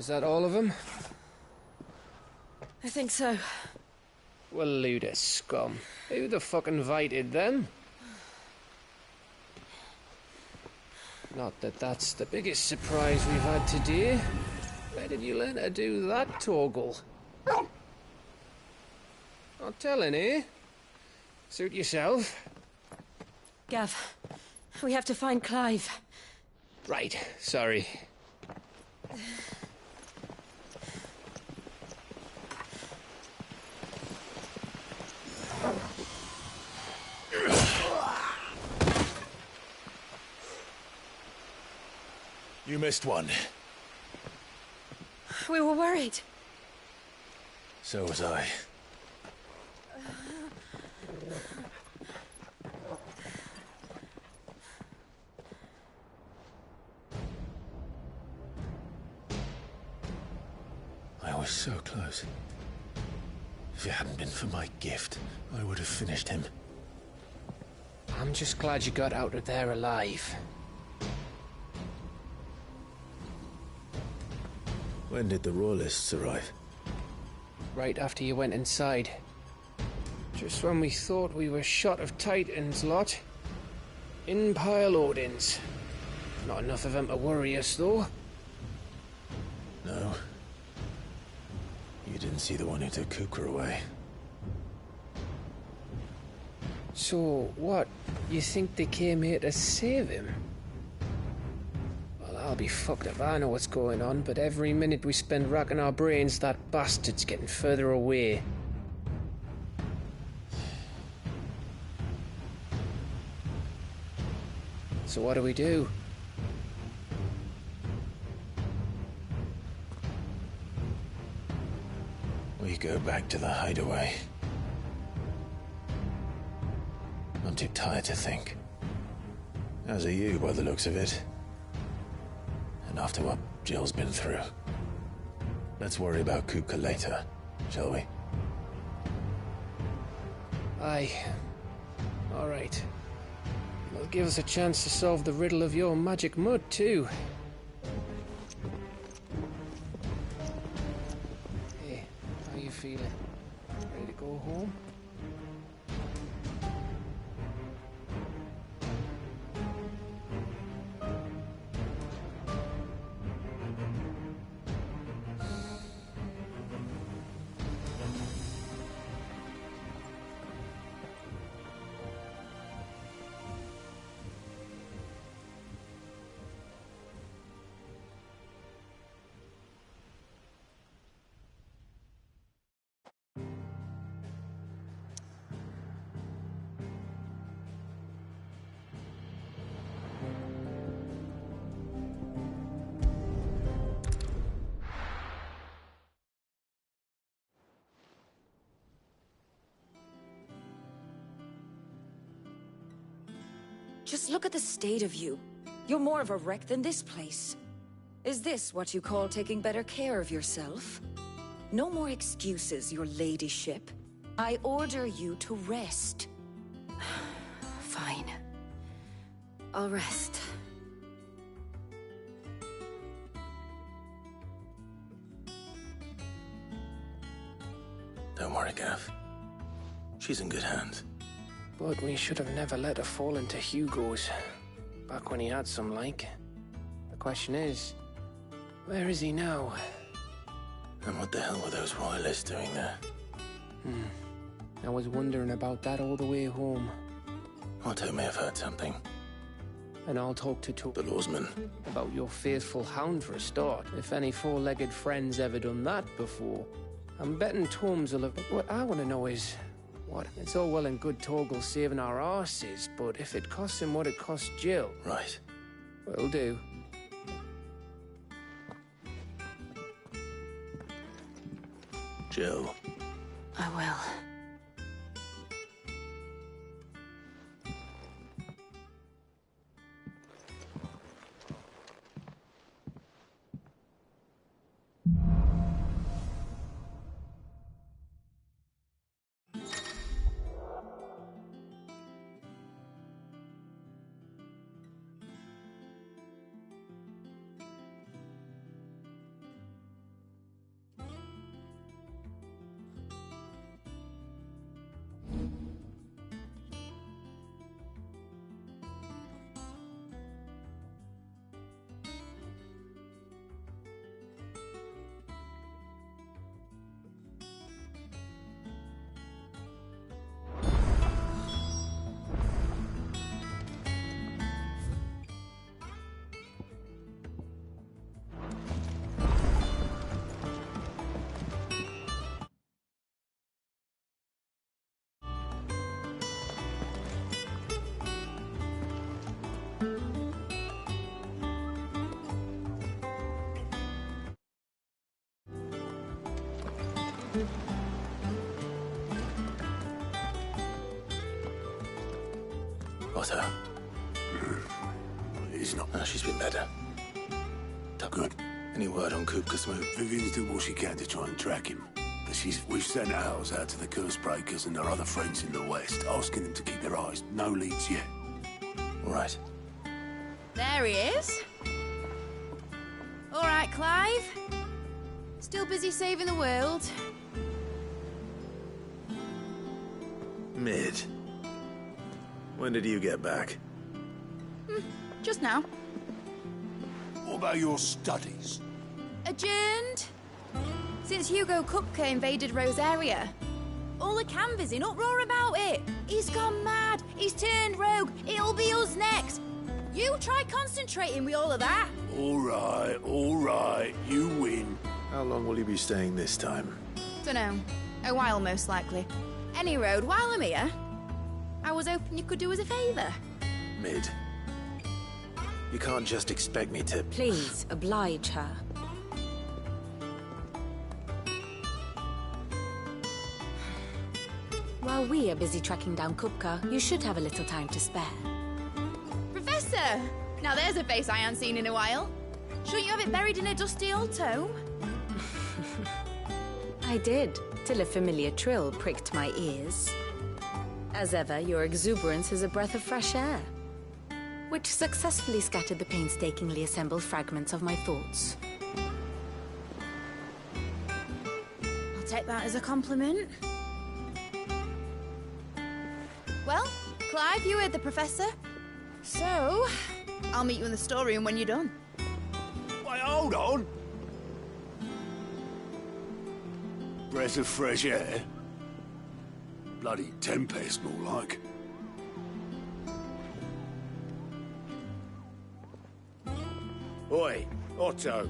Was that all of them? I think so. Well, load of scum. Who the fuck invited them? Not that that's the biggest surprise we've had today. Where did you learn to do that, Torgal? Not telling, eh? Suit yourself. Gav, we have to find Clive. Right, sorry. You missed one. We were worried. So was I. I was so close. If it hadn't been for my gift, I would have finished him. I'm just glad you got out of there alive. When did the Royalists arrive? Right after you went inside. Just when we thought we were shot of Titans, lot. In pile Odins. Not enough of them to worry us, though. No. You didn't see the one who took Kupka away. So, what? You think they came here to save him? Well, I'll be fucked if I know what's going on, but every minute we spend racking our brains, that bastard's getting further away. So what do we do? We go back to the hideaway. I'm too tired to think. As are you, by the looks of it. And after what Jill's been through. Let's worry about Kupka later, shall we? Aye. All right. It'll give us a chance to solve the riddle of your magic mud, too. Hey, how you feeling? Ready to go home? Just look at the state of you. You're more of a wreck than this place. Is this what you call taking better care of yourself? No more excuses, your ladyship. I order you to rest. Fine. I'll rest. Don't worry, Gav. She's in good hands. But we should have never let her fall into Hugo's. Back when he had some like. The question is, where is he now? And what the hell were those royalists doing there? I was wondering about that all the way home. Otto may have heard something. And I'll talk to the lawsman. About your faithful hound for a start. If any four-legged friend's ever done that before. I'm betting Torms will have... What I want to know is... What? It's all well and good Torgal saving our arses, but if it costs him what it cost Jill... Right. Will do. Jill. I will. Otto. He's not. Oh, she's been better. Good. Any word on Kupka's move? Vivian's doing what she can to try and track him. But we've sent ours out to the Curse Breakers and our other friends in the West, asking them to keep their eyes. No leads yet. Right. There he is. All right, Clive. Still busy saving the world. Mid. When did you get back? Just now. What about your studies? Adjourned. Since Hugo Kupka invaded Rosaria. All the canvas in uproar about it. He's gone mad. He's turned rogue. It'll be us next. You try concentrating with all of that. All right. You win. How long will you be staying this time? Dunno. A while, most likely. Any road, while I'm here, I was hoping you could do us a favour. Mid. You can't just expect me to... Please, oblige her. While we are busy tracking down Kupka, you should have a little time to spare. Professor! Now there's a face I haven't seen in a while. Shouldn't you have it buried in a dusty old tome? I did, till a familiar trill pricked my ears. As ever, your exuberance is a breath of fresh air, which successfully scattered the painstakingly assembled fragments of my thoughts. I'll take that as a compliment. Well, Clive, you heard the Professor. So, I'll meet you in the storeroom when you're done. Wait, hold on. Breath of fresh air. Bloody tempest, more like. Oi, Otto,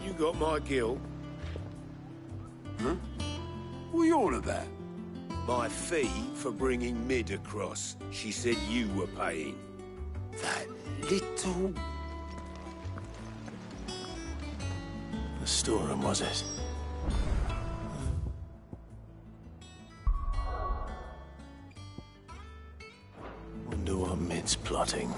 you got my gill? Huh? What are you on about? My fee for bringing Mid across. She said you were paying. That little... The storeroom, was it? Wonder what Mid's plotting.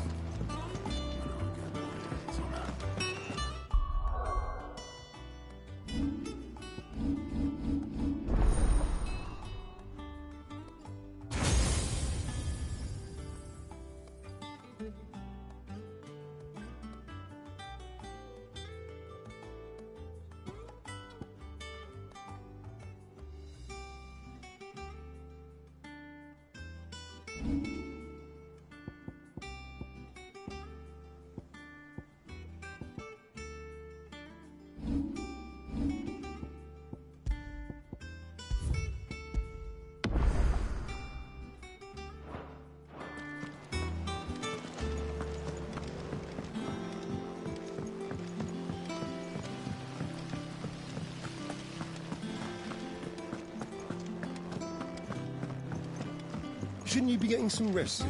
Shouldn't you be getting some rest soon?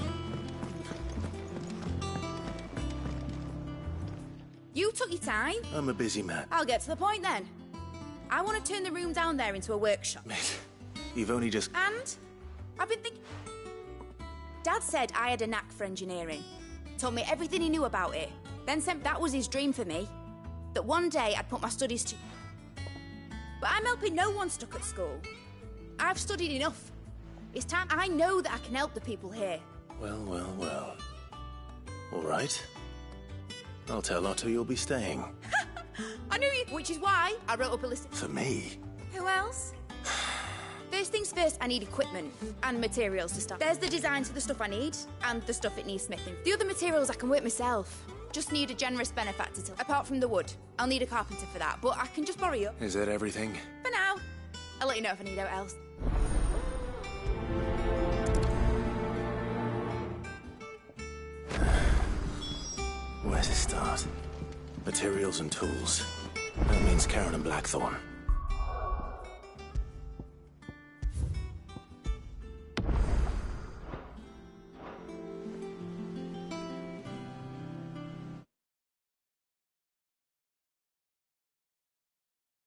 You took your time. I'm a busy man. I'll get to the point then. I want to turn the room down there into a workshop. You've only just... And I've been thinking... Dad said I had a knack for engineering. Told me everything he knew about it. Then said that was his dream for me. That one day I'd put my studies to... But I'm helping no one stuck at school. I've studied enough. It's time I know that I can help the people here. Well. All right. I'll tell Otto you'll be staying. I knew you, which is why I wrote up a list. For me? Who else? First things first, I need equipment and materials to start. There's the designs for the stuff I need and the stuff it needs smithing. The other materials I can work myself. Just need a generous benefactor to... Apart from the wood. I'll need a carpenter for that, but I can just borrow you. Is that everything? For now. I'll let you know if I need out else. Where to start? Materials and tools. That means Karen and Blackthorn.